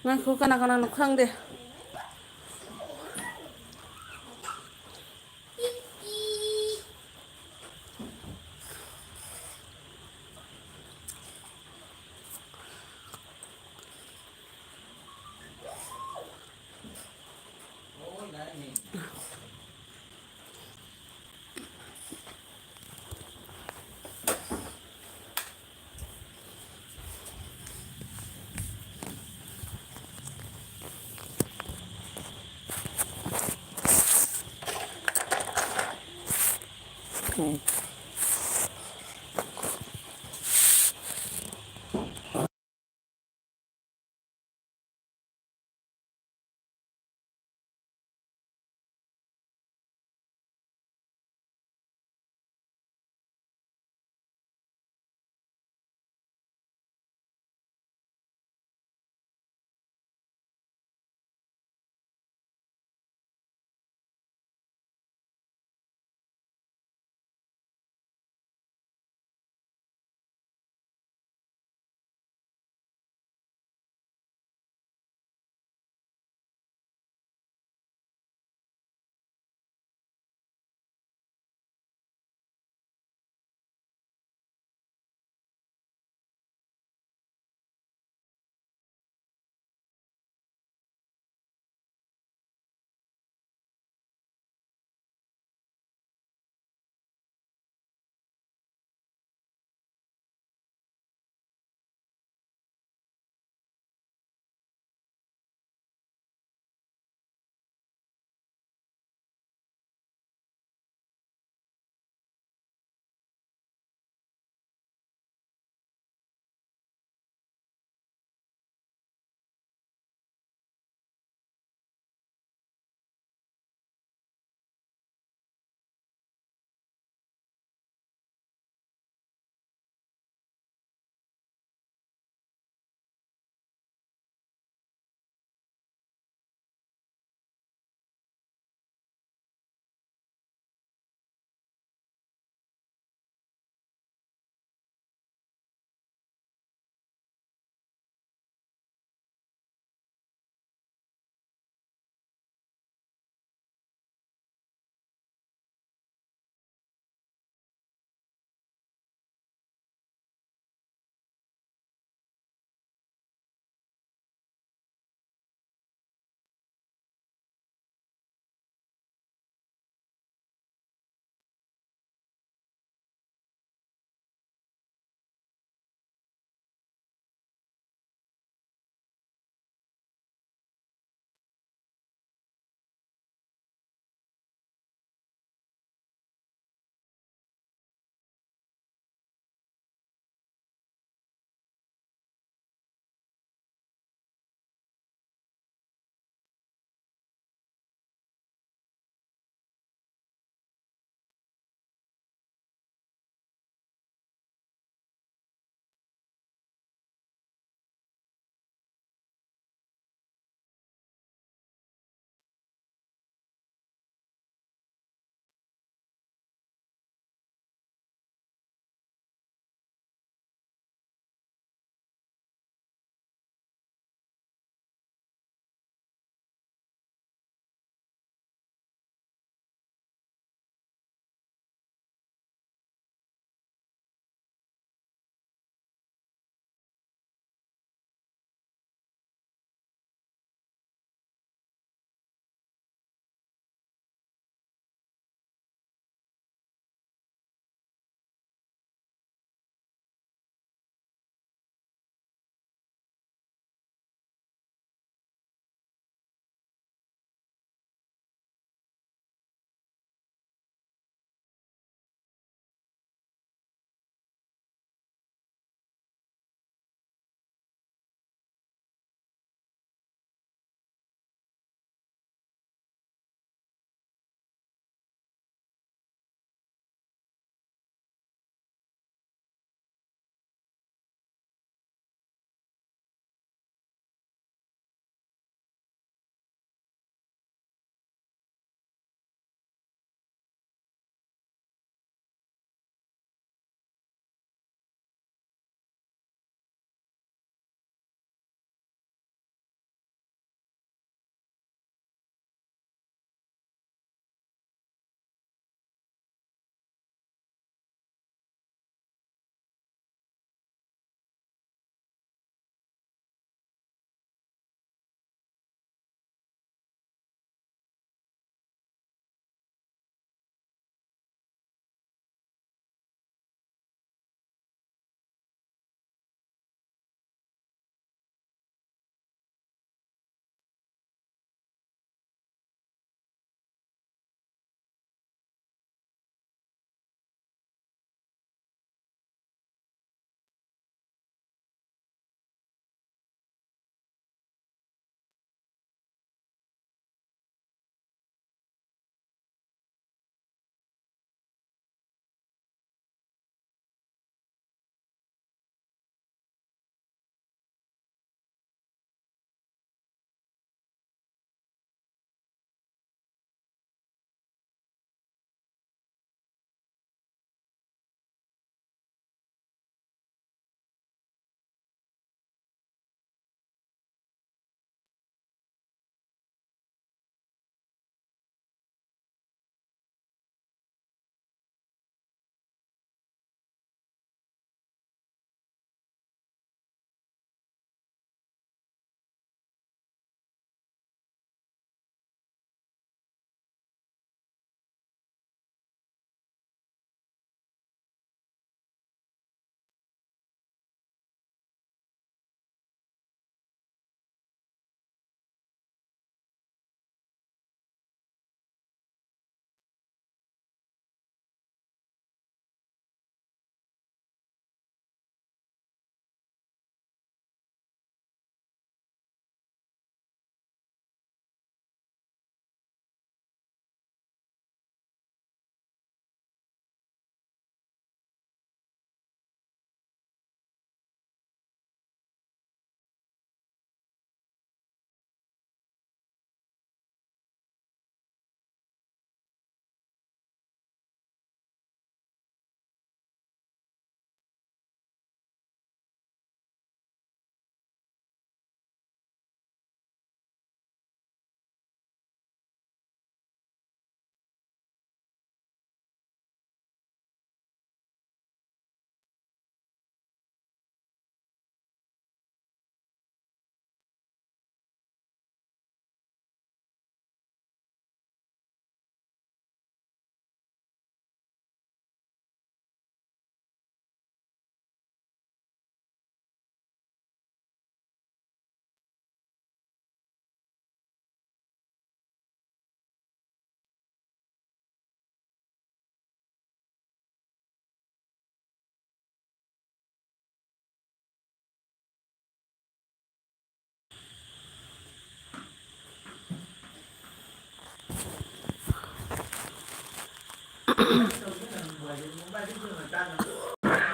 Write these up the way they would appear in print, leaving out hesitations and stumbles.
ꯉꯥꯏꯈꯣ ꯀꯅꯥ ꯀꯅꯥꯅꯣ ꯈꯪꯗꯦ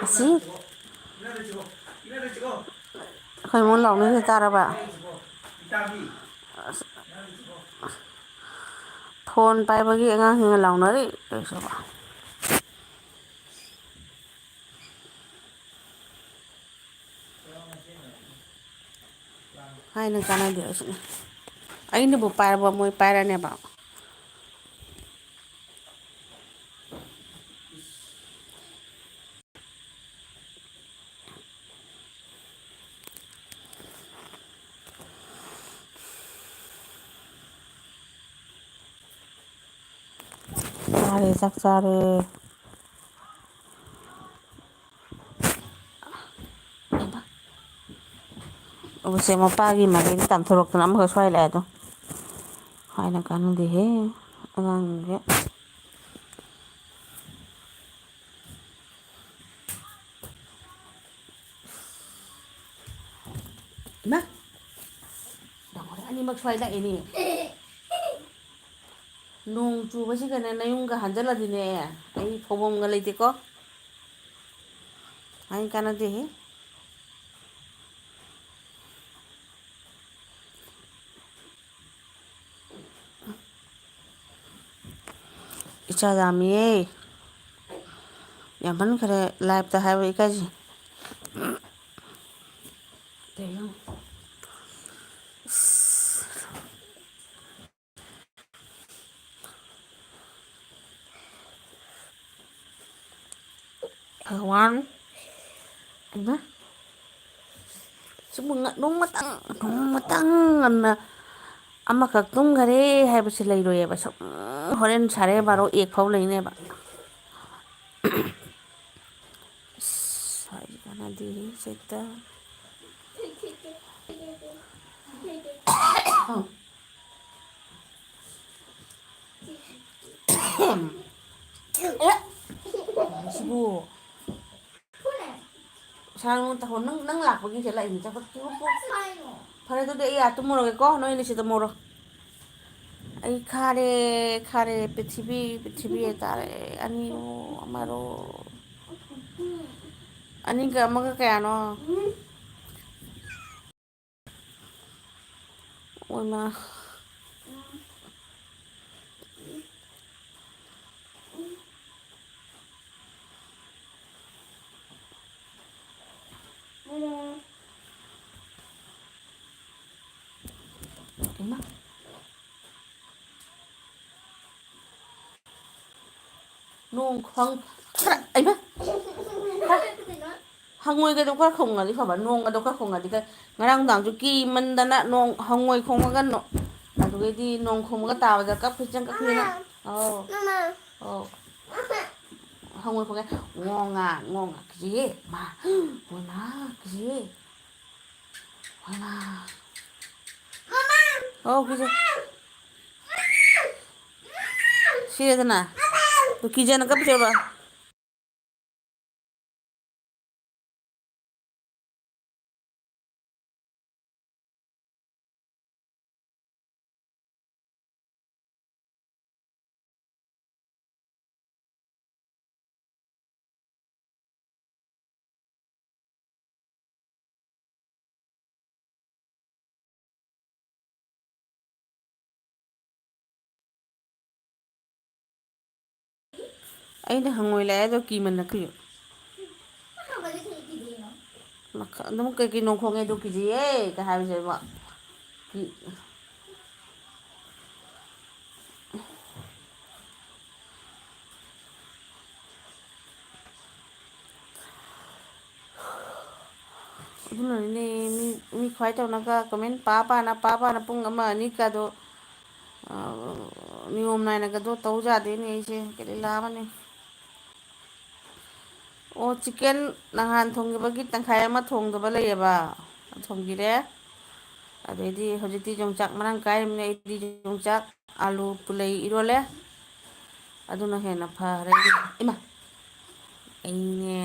ꯑꯁꯤ ꯑꯩꯈꯣꯏ ꯃꯨꯛ ꯂꯥꯎꯅꯁꯦ ꯇꯥꯔꯕ ꯐꯣꯟ ꯄꯥꯏꯕꯒꯤ ꯑꯉꯥꯡꯁꯤꯡꯅ ꯂꯥꯎꯅꯔꯤ ꯀꯩꯁꯨꯕ ꯍꯥꯏꯅ ꯀꯥꯟꯅꯗꯦ ꯑꯁꯤꯅꯤ ꯑꯩꯅꯕꯨ ꯄꯥꯏꯔꯕ ꯃꯣꯏ ꯄꯥꯏꯔꯅꯦꯕ ꯆꯥꯔꯦ ꯆꯥꯛ ꯆꯥꯔꯦ ꯎꯆꯦꯛ ꯃꯄꯥꯒꯤ ꯃꯔꯩꯗ ꯇꯥꯟꯊꯣꯔꯛꯇꯅ ꯑꯃꯨꯛꯀ ꯁ꯭ꯋꯥꯏ ꯂꯥꯛꯑꯦꯗꯣ ꯍꯥꯏꯅ ꯀꯥꯟꯅꯗꯦꯍꯦ ꯑꯉꯥꯡꯁꯦ ꯏꯃꯥ ꯑꯅꯤꯃꯛ ꯁ꯭ꯋꯥꯏ ꯂꯥꯛꯏꯅꯦ ꯅꯣꯡ ꯆꯨꯕꯁꯤꯒꯅꯦ ꯅꯌꯨꯡꯒ ꯍꯟꯖꯤꯜꯂꯗꯤꯅꯦ ꯑꯩ ꯐꯧꯕꯝꯒ ꯂꯩꯇꯦꯀꯣ ꯍꯥꯏ ꯀꯥꯟꯅꯗꯦꯍꯦ ꯏꯆꯥ ꯌꯥꯝꯃꯤꯌꯦ ꯌꯥꯝꯃꯟꯈ꯭ꯔꯦ ꯂꯥꯏꯞꯇ ꯍꯥꯏꯕ ꯏꯀꯥꯏꯖꯩ ꯋꯥꯟ ꯏꯃꯥ ꯁꯤꯕꯨ ꯅꯣꯡꯃꯇꯪ ꯉꯟꯅ ꯑꯃꯈꯛ ꯇꯨꯝꯈꯔꯦ ꯍꯥꯏꯕꯁꯦ ꯂꯩꯔꯣꯏꯑꯕ ꯁꯨꯝ ꯍꯣꯔꯦꯟ ꯁꯥꯔꯦ ꯕꯥꯔꯣ 1 ꯐꯥꯎ ꯂꯩꯅꯦꯕ ꯍꯥꯏ ꯀꯥꯟꯅꯗꯦꯍꯦ ꯁꯦꯛꯇ ꯁꯤꯕꯨ ꯅꯪ ꯂꯥꯛꯄꯒꯤ ꯆꯠꯂꯛꯏꯅꯤ ꯆꯠꯄ ꯐꯔꯦ ꯑꯗꯨꯗꯤ ꯑꯩ ꯇꯨꯝꯃꯨꯔꯒꯦꯀꯣ ꯅꯣꯏ ꯑꯅꯤ ꯁꯤꯗ ꯇꯨꯝꯃꯨꯔꯣ ꯑꯩ ꯈꯥꯔꯦ ꯄ꯭ꯔꯤꯊꯤꯕꯤ ꯍꯥꯏꯇꯥꯔꯦ ꯑꯅꯤꯔꯣ ꯑꯃꯔꯣ ꯑꯅꯤꯒ ꯑꯃꯒ ꯀꯌꯥꯅꯣ ꯑꯣꯏꯃꯥ ꯏꯃꯥ ꯅꯣꯡ ꯑꯩꯃꯥ ꯍꯪꯉꯣꯏꯒꯗꯣ ꯈꯔ ꯈꯣꯡꯉꯗꯤ ꯐꯕ ꯅꯣꯡꯒꯗꯣ ꯈꯔ ꯈꯣꯡꯉꯗꯤ ꯉꯔꯥꯡ ꯅꯨꯡꯗꯥꯡꯁꯨ ꯀꯤꯃꯟꯗꯅ ꯅꯣꯡ ꯍꯪꯉꯣꯏ ꯈꯣꯡꯉꯒ ꯑꯗꯨꯗꯩꯗꯤ ꯅꯣꯡ ꯈꯣꯡꯉꯒ ꯇꯥꯕꯗ ꯀꯞꯈꯤꯆꯪ ꯀꯞꯈꯤꯅ ꯑꯧ ꯑꯧ ꯍꯉꯣꯏ ꯈꯣꯡꯉꯦ ꯉꯣ ꯉꯥ ꯀꯤꯖꯩꯌꯦ ꯃꯣꯏꯃꯥ ꯀꯤꯖꯩꯌꯦ ꯍꯥꯎ ꯀꯤꯖꯩ ꯁꯤꯔꯦꯗꯅ ꯀꯤꯖꯅ ꯀꯞꯄꯤꯔꯕ ꯑꯩꯅ ꯍꯪꯉꯣꯏ ꯂꯥꯛꯑꯦ ꯑꯗꯣ ꯀꯤꯃꯟꯅ ꯑꯗꯨꯝ ꯀꯩꯀꯩ ꯅꯣꯡ ꯈꯣꯡꯉꯦ ꯑꯗꯨ ꯀꯤꯖꯤꯌꯦ ꯀ ꯍꯥꯏꯕꯁꯦꯕ ꯑꯗꯨꯅꯅꯤꯅꯦ ꯃꯤ ꯈ꯭ꯋꯥꯏ ꯇꯧꯅꯒ ꯀꯃꯦꯟ ꯄꯥ ꯄꯥꯅ ꯄꯨꯡ ꯑꯃ ꯑꯅꯤꯒꯗꯣ ꯅꯤꯌꯣꯝ ꯅꯥꯏꯅꯒꯗꯣ ꯇꯧ ꯌꯥꯗꯦꯅꯦ ꯑꯩꯁꯦ ꯀꯔꯤ ꯂꯥꯛꯑꯃꯅꯤ ꯑꯣ ꯆꯤꯛꯀꯟ ꯅꯍꯥꯟ ꯊꯣꯡꯈꯤꯕꯒꯤ ꯇꯪꯈꯥꯏ ꯑꯃ ꯊꯣꯡꯗꯕ ꯂꯩꯌꯦꯕ ꯊꯣꯡꯕꯤꯔꯦ ꯑꯗꯩꯗꯤ ꯍꯧꯖꯤꯛꯇꯤ ꯌꯣꯡꯆꯥꯛ ꯃꯔꯥꯡ ꯀꯥꯏꯔꯕꯅꯤꯅ ꯑꯩꯗꯤ ꯌꯣꯡꯆꯥꯛ ꯑꯥꯂꯨ ꯄꯨꯂꯩ ꯏꯔꯣꯜꯂꯦ ꯑꯗꯨꯅ ꯍꯦꯟꯅ ꯐꯔꯦ ꯏꯃꯥ ꯑꯩꯅꯦ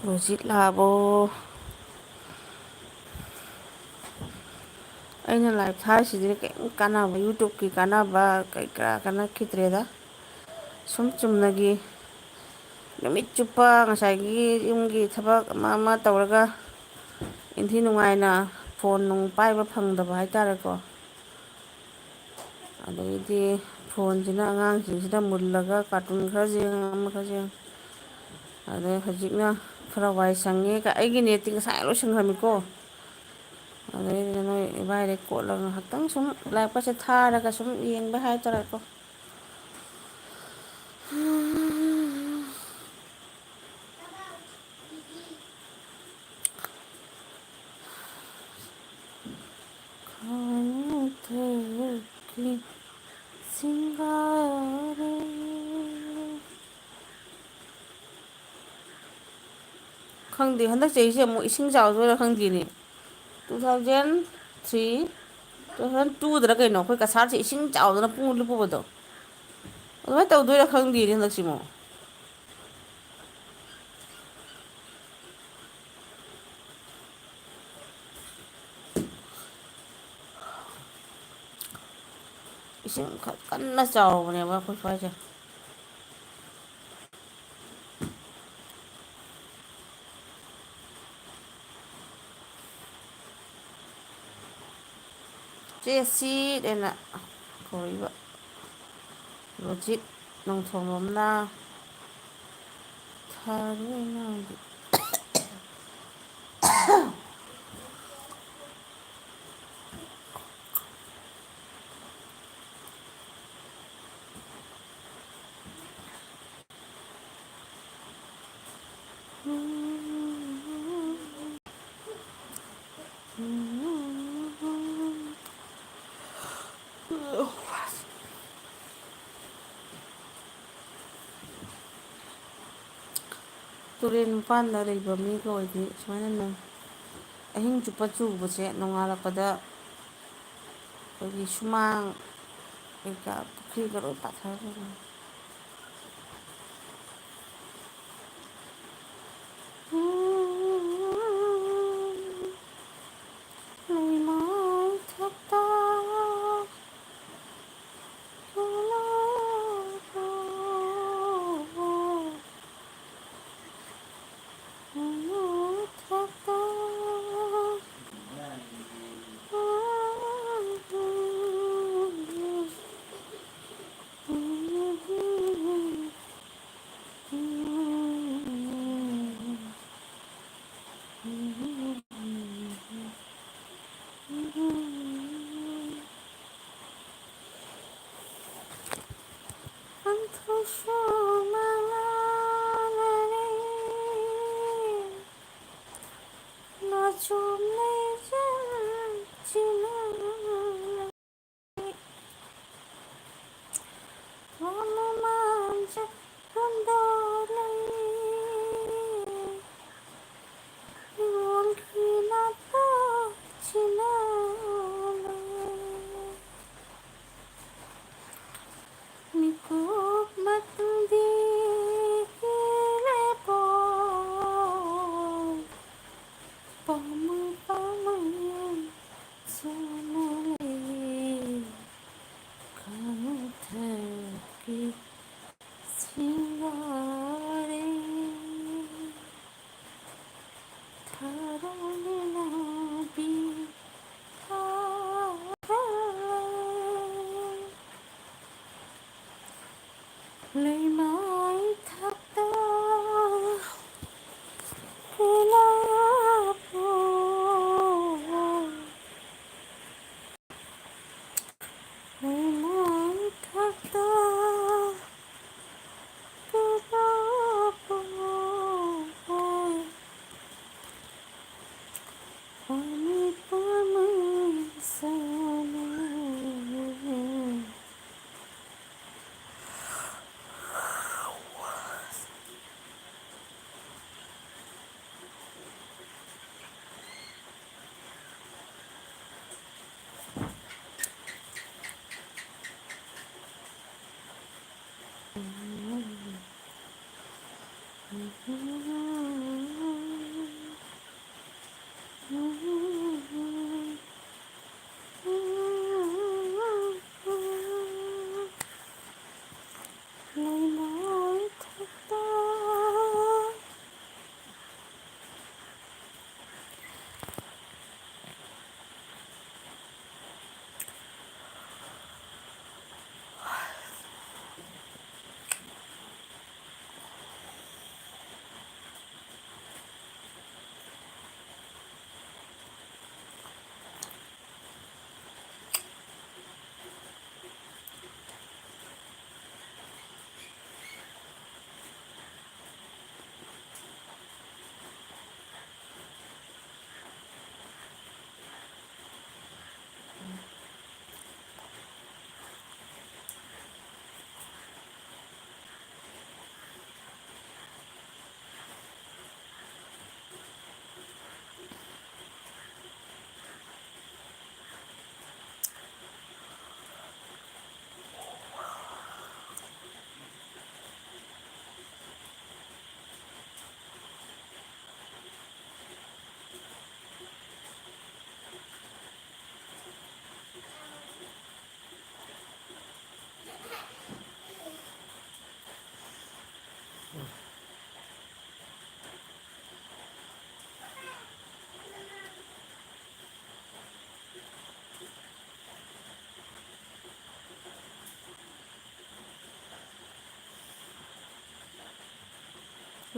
ꯔꯣꯖꯤꯠ ꯂꯥꯛꯑꯕꯣ? ꯑꯩꯅ ꯂꯥꯏꯚ ꯊꯥꯔꯤꯁꯤꯗꯤ ꯀꯔꯤꯝ ꯀꯥꯟꯅꯕ ꯌꯨꯇꯨꯕꯀꯤ ꯀꯥꯟꯅꯕ ꯀꯩ ꯀꯔꯥ ꯀꯥꯟꯅꯈꯤꯗ꯭ꯔꯦꯗ꯫ ꯁꯨꯝ ꯆꯨꯝꯅꯒꯤ ꯅꯨꯃꯤꯠ ꯆꯨꯞꯄ ꯉꯁꯥꯏꯒꯤ ꯌꯨꯝꯒꯤ ꯊꯕꯛ ꯑꯃ ꯑꯃ ꯇꯧꯔꯒ ꯏꯟꯊꯤ ꯅꯨꯡꯉꯥꯏꯅ ꯐꯣꯟ ꯅꯨꯡ ꯄꯥꯏꯕ ꯐꯪꯗꯕ ꯍꯥꯏꯇꯥꯔꯦꯀꯣ꯫ ꯑꯗꯩꯗꯤ ꯐꯣꯟꯁꯤꯅ ꯑꯉꯥꯡꯁꯤꯡꯁꯤꯗ ꯃꯨꯜꯂꯒ ꯀꯥꯔꯇꯨꯟ ꯈꯔ ꯌꯦꯡ ꯑꯃ ꯈꯔ ꯌꯦꯡ ꯑꯗꯩ ꯍꯧꯖꯤꯛꯅ ꯈꯔ ꯋꯥꯏ ꯁꯪꯉꯦ ꯑꯩꯒꯤ ꯅꯦꯠꯇꯤ ꯉꯁꯥꯏ ꯂꯣꯏꯁꯟꯈ꯭ꯔꯃꯤꯀꯣ꯫ ꯑꯗꯩꯗꯤ ꯅꯣꯏ ꯏꯕꯥꯏꯗꯩ ꯀꯣꯠꯂꯒ ꯉꯥꯏꯍꯥꯛꯇꯪ ꯁꯨꯝ ꯂꯥꯏꯔꯤꯛꯀꯁꯦ ꯊꯥꯔꯒ ꯁꯨꯝ ꯌꯦꯡꯕ ꯍꯥꯏꯇꯥꯔꯦꯀꯣ꯫ ꯁꯤꯡꯒꯥꯔꯦ ꯈꯪꯗꯦ ꯍꯟꯗꯛ ꯆꯍꯤꯁꯦ ꯑꯃꯨꯛ ꯏꯁꯤꯡ ꯆꯥꯎꯗꯣꯏꯔꯥ ꯈꯪꯗꯦꯅꯦ꯫ 2003 2002ꯗꯔ ꯀꯩꯅꯣ ꯑꯩꯈꯣꯏ ꯀꯁꯥꯔꯁꯦ ꯏꯁꯤꯡ ꯆꯥꯎꯗꯅ ꯄꯨꯡ ꯂꯨꯞꯄꯨꯕꯗꯣ꯫ ꯑꯗꯨꯃꯥꯏꯅ ꯇꯧꯗꯣꯏꯔꯥ ꯈꯪꯗꯦꯅꯦ ꯍꯟꯗꯛꯁꯤꯃꯨꯛ꯫ ꯏꯁꯤꯡ ꯀꯟꯅ ꯆꯥꯎꯕꯅꯦꯕ ꯑꯩꯈꯣꯏ ꯁ꯭ꯋꯥꯏꯁꯦ꯫ ꯆꯦꯁꯤꯠ ꯑꯅ ꯀꯧꯔꯛꯏꯕ ꯔꯣꯖꯤꯠ ꯅꯣꯡꯊꯣꯝꯕꯝꯅ ꯇꯨꯔꯦꯟ ꯃꯄꯥꯟꯗ ꯂꯩꯕ ꯃꯤꯒ ꯑꯣꯏꯗꯤ ꯁꯨꯃꯥꯏꯅ ꯅꯣꯡ ꯑꯍꯤꯡ ꯆꯨꯞꯄ ꯆꯨꯕꯁꯦ ꯅꯣꯡꯉꯥꯜꯂꯛꯄꯗ ꯑꯩꯈꯣꯏꯒꯤ ꯁꯨꯃꯥꯡ ꯀꯩꯀꯥ ꯄꯨꯈ꯭ꯔꯤꯒ ꯂꯣꯏ ꯄꯥꯊꯔꯒ ꯂꯩꯃꯥꯏꯊꯛꯇ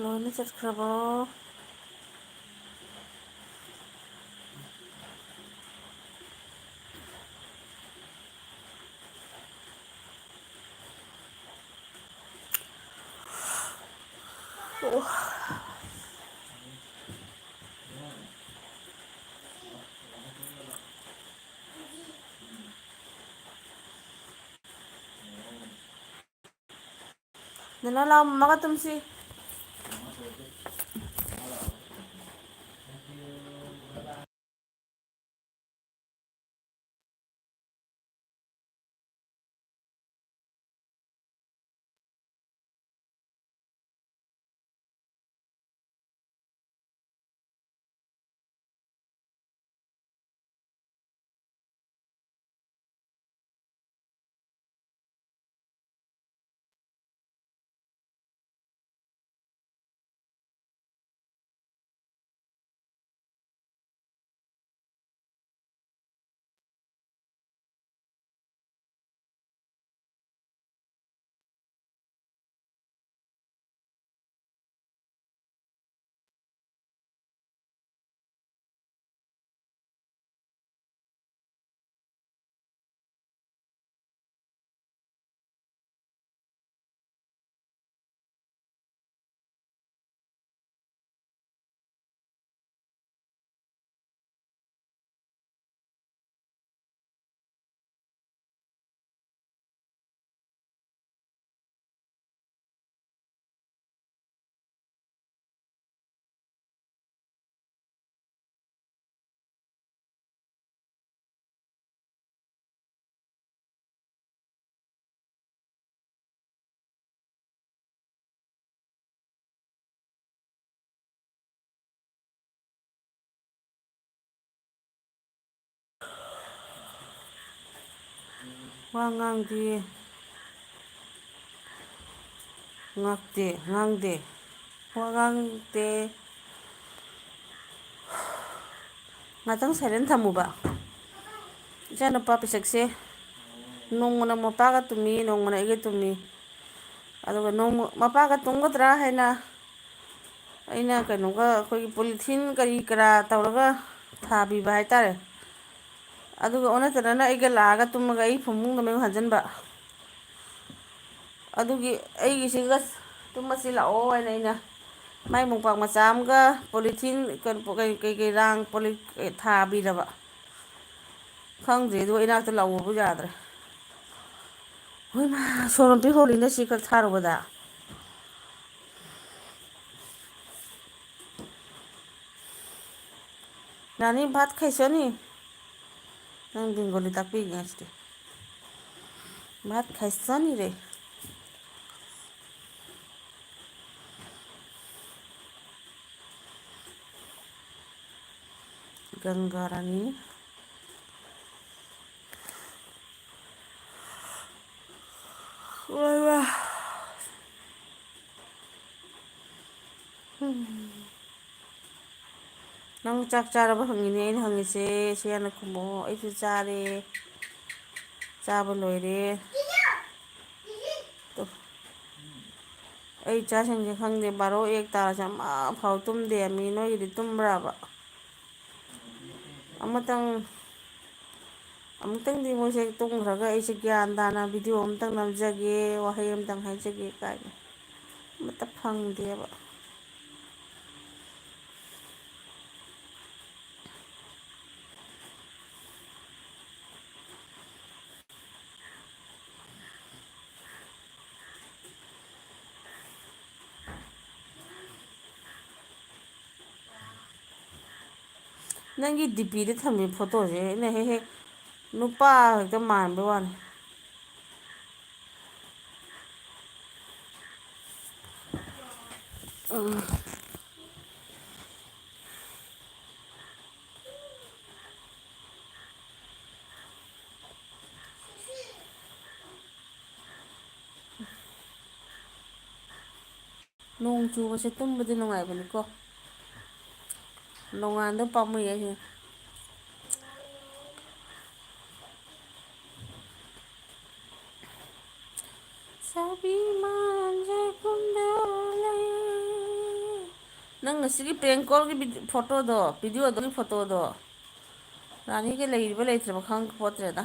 ꯂꯣꯏꯅ ꯆꯠꯈ꯭ꯔꯕꯣ? ꯑꯣ ꯅꯅꯥꯎ ꯂꯥꯎ ꯃꯃꯥꯒ ꯇꯨꯝꯁꯤ ꯋꯥ ꯉꯥꯡꯗꯤꯌꯦ ꯉꯥꯛꯇꯦ ꯉꯥꯡꯗꯦ ꯋꯥ ꯉꯥꯡꯗꯦ ꯉꯥꯛꯇꯪ ꯁꯥꯏꯂꯦꯟ ꯊꯝꯃꯨꯕ ꯏꯆꯥꯅꯨꯄꯥ ꯄꯤꯁꯛꯁꯦ ꯅꯣꯡꯃꯅ ꯃꯄꯥꯒ ꯇꯨꯝꯃꯤ ꯅꯣꯡꯃꯅ ꯑꯩꯒ ꯇꯨꯝꯃꯤ ꯑꯗꯨꯒ ꯅꯣꯡꯃ ꯃꯄꯥꯒ ꯇꯨꯝꯒꯗ꯭ꯔꯥ ꯍꯥꯏꯅ ꯑꯩꯅ ꯀꯩꯅꯣꯒ ꯑꯩꯈꯣꯏꯒꯤ ꯄꯣꯂꯤꯊꯤꯟ ꯀꯔꯤ ꯀꯔꯥ ꯇꯧꯔꯒ ꯊꯥꯕꯤꯕ ꯍꯥꯏꯇꯥꯔꯦ ꯑꯗꯨꯒ ꯑꯣꯟꯅ ꯇꯩꯅꯅ ꯑꯩꯒ ꯂꯥꯛꯑꯒ ꯇꯨꯝꯃꯒ ꯑꯩ ꯐꯃꯨꯡꯗ ꯃꯌꯨꯡ ꯍꯟꯖꯤꯟꯕ ꯑꯗꯨꯒꯤ ꯑꯩꯒꯤꯁꯤꯒ ꯇꯨꯝꯃꯁꯤ ꯂꯥꯛꯑꯣ ꯍꯥꯏꯅ ꯑꯩꯅ ꯃꯥꯏ ꯃꯣꯝꯄꯥꯛ ꯃꯆꯥ ꯑꯃꯒ ꯄꯣꯂꯤꯊꯤꯟ ꯀꯩꯀꯩ ꯔꯥꯡ ꯊꯥꯕꯤꯔꯕ ꯈꯪꯗ꯭ꯔꯦ ꯑꯗꯨꯒ ꯏꯅꯥꯛꯇ ꯂꯥꯛꯑꯣꯕꯨ ꯌꯥꯗ꯭ꯔꯦ ꯍꯣꯏꯃꯥ ꯁꯣꯔ ꯃꯄꯤ ꯍꯣꯜꯂꯤꯅꯦ ꯁꯤ ꯈꯛ ꯊꯥꯔꯨꯕꯗ ꯔꯥꯅꯤ ꯚꯥꯠ ꯈꯩꯁꯣꯅꯤ ꯅꯪ ꯕꯦꯡꯒꯣꯂꯤ ꯇꯥꯛꯄꯤꯒꯦ ꯉꯁꯤꯗꯤ ꯚꯥꯠ ꯈꯩꯁꯥꯅꯤ ꯔꯦ ꯒꯪꯒꯥꯔꯥꯅꯤ ꯅꯪ ꯆꯥꯛ ꯆꯥꯔꯕ ꯍꯪꯉꯤꯅꯦ ꯑꯩꯅ ꯍꯪꯉꯤꯁꯦ ꯁꯤ ꯍꯥꯟꯅ ꯈꯨꯝꯃꯛꯑꯣ ꯑꯩꯁꯨ ꯆꯥꯔꯦ ꯆꯥꯕ ꯂꯣꯏꯔꯦ ꯑꯩ ꯏꯆꯥꯁꯤꯡꯁꯦ ꯈꯪꯗꯦ ꯕꯥꯔꯣ ꯑꯦꯛ ꯇꯥꯔꯁꯦ ꯑꯃꯐꯥꯎ ꯇꯨꯝꯗꯦ ꯃꯤ ꯅꯣꯏꯒꯤꯗꯤ ꯇꯨꯝꯕ꯭ꯔꯕ ꯑꯃꯨꯛꯇꯪꯗꯤ ꯃꯣꯏꯁꯦ ꯇꯨꯝꯈ꯭ꯔꯒ ꯑꯩꯁꯦ ꯒ꯭ꯌꯥꯟ ꯇꯥꯅ ꯚꯤꯗꯤꯑꯣ ꯑꯃꯇꯪ ꯅꯝꯖꯒꯦ ꯋꯥꯍꯩ ꯑꯃꯇꯪ ꯍꯥꯏꯖꯒꯦ ꯀꯥꯏꯅ ꯑꯃꯠꯇ ꯐꯪꯗꯦꯕ ꯅꯪꯒꯤ ꯗꯤꯄꯤꯗ ꯊꯝꯃꯤ ꯐꯣꯇꯣꯁꯦ ꯑꯩꯅ ꯍꯦꯛ ꯍꯦꯛ ꯅꯨꯄꯥ ꯍꯦꯛꯇ ꯃꯥꯟꯕ ꯋꯥꯅꯤ ꯅꯣꯡ ꯆꯨꯕꯁꯦ ꯇꯨꯝꯕꯗꯤ ꯅꯨꯡꯉꯥꯏꯕꯅꯤꯀꯣ ꯅꯣꯡꯉꯥꯟꯗ ꯄꯥꯝꯃꯨꯏ ꯑꯩꯁꯦ ꯆꯥꯕꯤ ꯃꯥꯟꯖꯦ ꯀꯨꯝꯗ ꯂꯩ ꯉꯁꯤꯒꯤ ꯄ꯭ꯔꯦꯡꯀꯣꯜꯒꯤ ꯐꯣꯇꯣꯗꯣ ꯚꯤꯗꯤꯑꯣꯗꯨꯒꯤ ꯐꯣꯇꯣꯗꯣ ꯔꯥꯅꯤꯒ ꯂꯩꯔꯤꯕ ꯂꯩꯇ꯭ꯔꯕ ꯈꯪ ꯄꯣꯠꯇ꯭ꯔꯦꯗ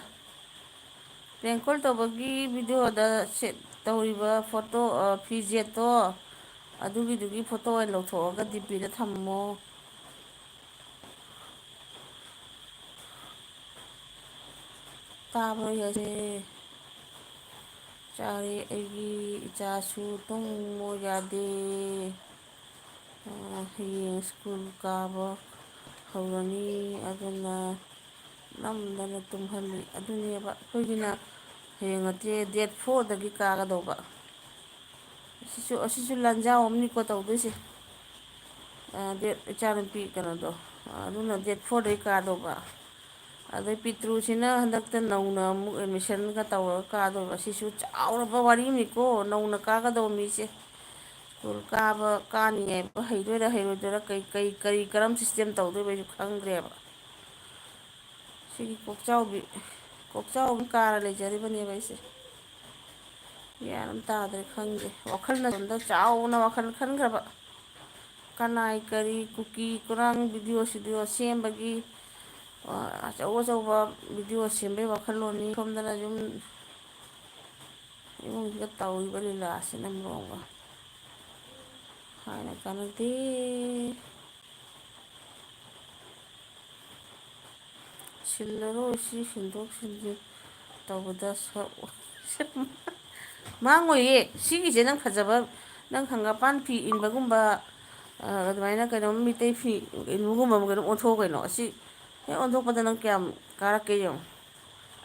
ꯄ꯭ꯔꯦꯡꯀꯣꯜ ꯇꯧꯕꯒꯤ ꯚꯤꯗꯤꯑꯣꯗ ꯁꯦꯠ ꯇꯧꯔꯤꯕ ꯐꯣꯇꯣ ꯐꯤꯖꯦꯠꯇꯣ ꯑꯗꯨꯒꯤꯗꯨꯒꯤ ꯐꯣꯇꯣ ꯑꯣꯏꯅ ꯂꯧꯊꯣꯛꯑꯒ ꯗꯤ ꯄꯤꯗ ꯊꯝꯃꯣ. ꯇꯥꯕ꯭ꯔꯣ ꯑꯩ ꯍꯥꯏꯁꯦ ꯆꯥꯔꯦ ꯑꯩꯒꯤ ꯏꯆꯥꯁꯨ ꯇꯨꯝꯃꯣ ꯌꯥꯗꯦ. ꯍꯌꯦꯡ ꯁ꯭ꯀꯨꯜ ꯀꯥꯕ ꯍꯧꯔꯅꯤ ꯑꯗꯨꯅ ꯅꯝꯗꯅ ꯇꯨꯝꯍꯜꯂꯤ ꯑꯗꯨꯅꯦꯕ ꯑꯩꯈꯣꯏꯒꯤꯅ ꯍꯌꯦꯡ ꯅꯠꯇꯦ ꯗꯦꯠ 4ꯗꯒꯤ ꯀꯥꯒꯗꯧꯕ. ꯑꯁꯤꯁꯨ ꯂꯥꯟꯖꯥꯎ ꯑꯃꯅꯤꯀꯣ ꯇꯧꯗꯣꯏꯁꯦ. ꯗꯦꯠ ꯏꯆꯥꯅꯨꯄꯤ ꯀꯩꯅꯣꯗꯣ ꯑꯗꯨꯅ ꯗꯦꯠ 4ꯗꯩ ꯀꯥꯗꯧꯕ. ꯑꯗꯩ ꯄꯤꯇ꯭ꯔꯨꯁꯤꯅ ꯍꯟꯗꯛꯇ ꯅꯧꯅ ꯑꯃꯨꯛ ꯑꯦꯠꯃꯤꯁꯟꯒ ꯇꯧꯔꯒ ꯀꯥꯗꯣꯏꯕ ꯁꯤꯁꯨ ꯆꯥꯎꯔꯕ ꯋꯥꯔꯤ ꯑꯃꯅꯤꯀꯣ ꯅꯧꯅ ꯀꯥꯒꯗꯧꯕ ꯃꯤꯁꯦ. ꯁ꯭ꯀꯨꯜ ꯀꯥꯕ ꯀꯥꯅꯤꯡꯉꯦꯕ ꯍꯩꯗꯣꯏꯔꯥ ꯍꯩꯔꯣꯏꯗꯣꯏꯔꯥ ꯀꯔꯤ ꯀꯔꯝ ꯁꯤꯁꯇꯦꯝ ꯇꯧꯗꯣꯏꯕ ꯑꯩꯁꯨ ꯈꯪꯗ꯭ꯔꯦꯕ. ꯁꯤꯒꯤ ꯀꯣꯛꯆꯥꯎꯕꯤ ꯀꯥꯔ ꯂꯩꯖꯔꯤꯕꯅꯦꯕ ꯑꯩꯁꯦ. ꯒ꯭ꯌꯥꯟ ꯑꯃ ꯇꯥꯗ꯭ꯔꯦ ꯈꯪꯗꯦ ꯋꯥꯈꯜꯅ ꯁꯣꯝꯗ ꯆꯥꯎꯅ ꯋꯥꯈꯜ ꯈꯟꯈ꯭ꯔꯕ. ꯀꯅꯥꯏ ꯀꯔꯤ ꯀꯨꯀꯤ ꯀꯔꯥꯡ ꯚꯤꯗꯤꯑꯣ ꯁꯤꯗꯤꯑꯣ ꯁꯦꯝꯕꯒꯤ ꯑꯆꯧ ꯑꯆꯧꯕ ꯚꯤꯗꯤꯑꯣ ꯁꯦꯝꯕꯒꯤ ꯋꯥꯈꯜꯂꯣꯟꯅꯤ ꯁꯣꯝꯗꯅ ꯌꯨꯝ ꯏꯃꯨꯡꯁꯤꯒ ꯇꯧꯔꯤꯕ ꯂꯤꯂꯥꯁꯤꯅ ꯃꯔꯣꯝ ꯑꯃ ꯍꯥꯏꯅ ꯀꯥꯟꯅꯗꯦ. ꯁꯤꯜꯂꯔꯣꯏ ꯁꯤ ꯁꯤꯟꯗꯣꯛ ꯁꯤꯟꯖꯤꯟ ꯇꯧꯕꯗ ꯃꯥꯡꯉꯣꯏꯌꯦ ꯁꯤꯒꯤꯁꯦ ꯅꯪ ꯐꯖꯕ ꯅꯪ ꯍꯪꯒꯄꯥꯟ ꯐꯤ ꯏꯟꯕꯒꯨꯝꯕ ꯑꯗꯨꯃꯥꯏꯅ ꯀꯩꯅꯣꯝ ꯃꯤꯇꯩ ꯐꯤ ꯏꯟꯕꯒꯨꯝꯕ ꯑꯃ ꯀꯩꯅꯣꯝ ꯑꯣꯟꯊꯣꯛꯑ ꯀꯩꯅꯣ ꯑꯁꯤ ꯍꯦꯛ ꯑꯣꯟꯊꯣꯛꯄꯗ ꯅꯪ ꯀꯌꯥꯝ ꯀꯥꯔꯛꯀꯦ ꯌꯦꯡꯉꯣ.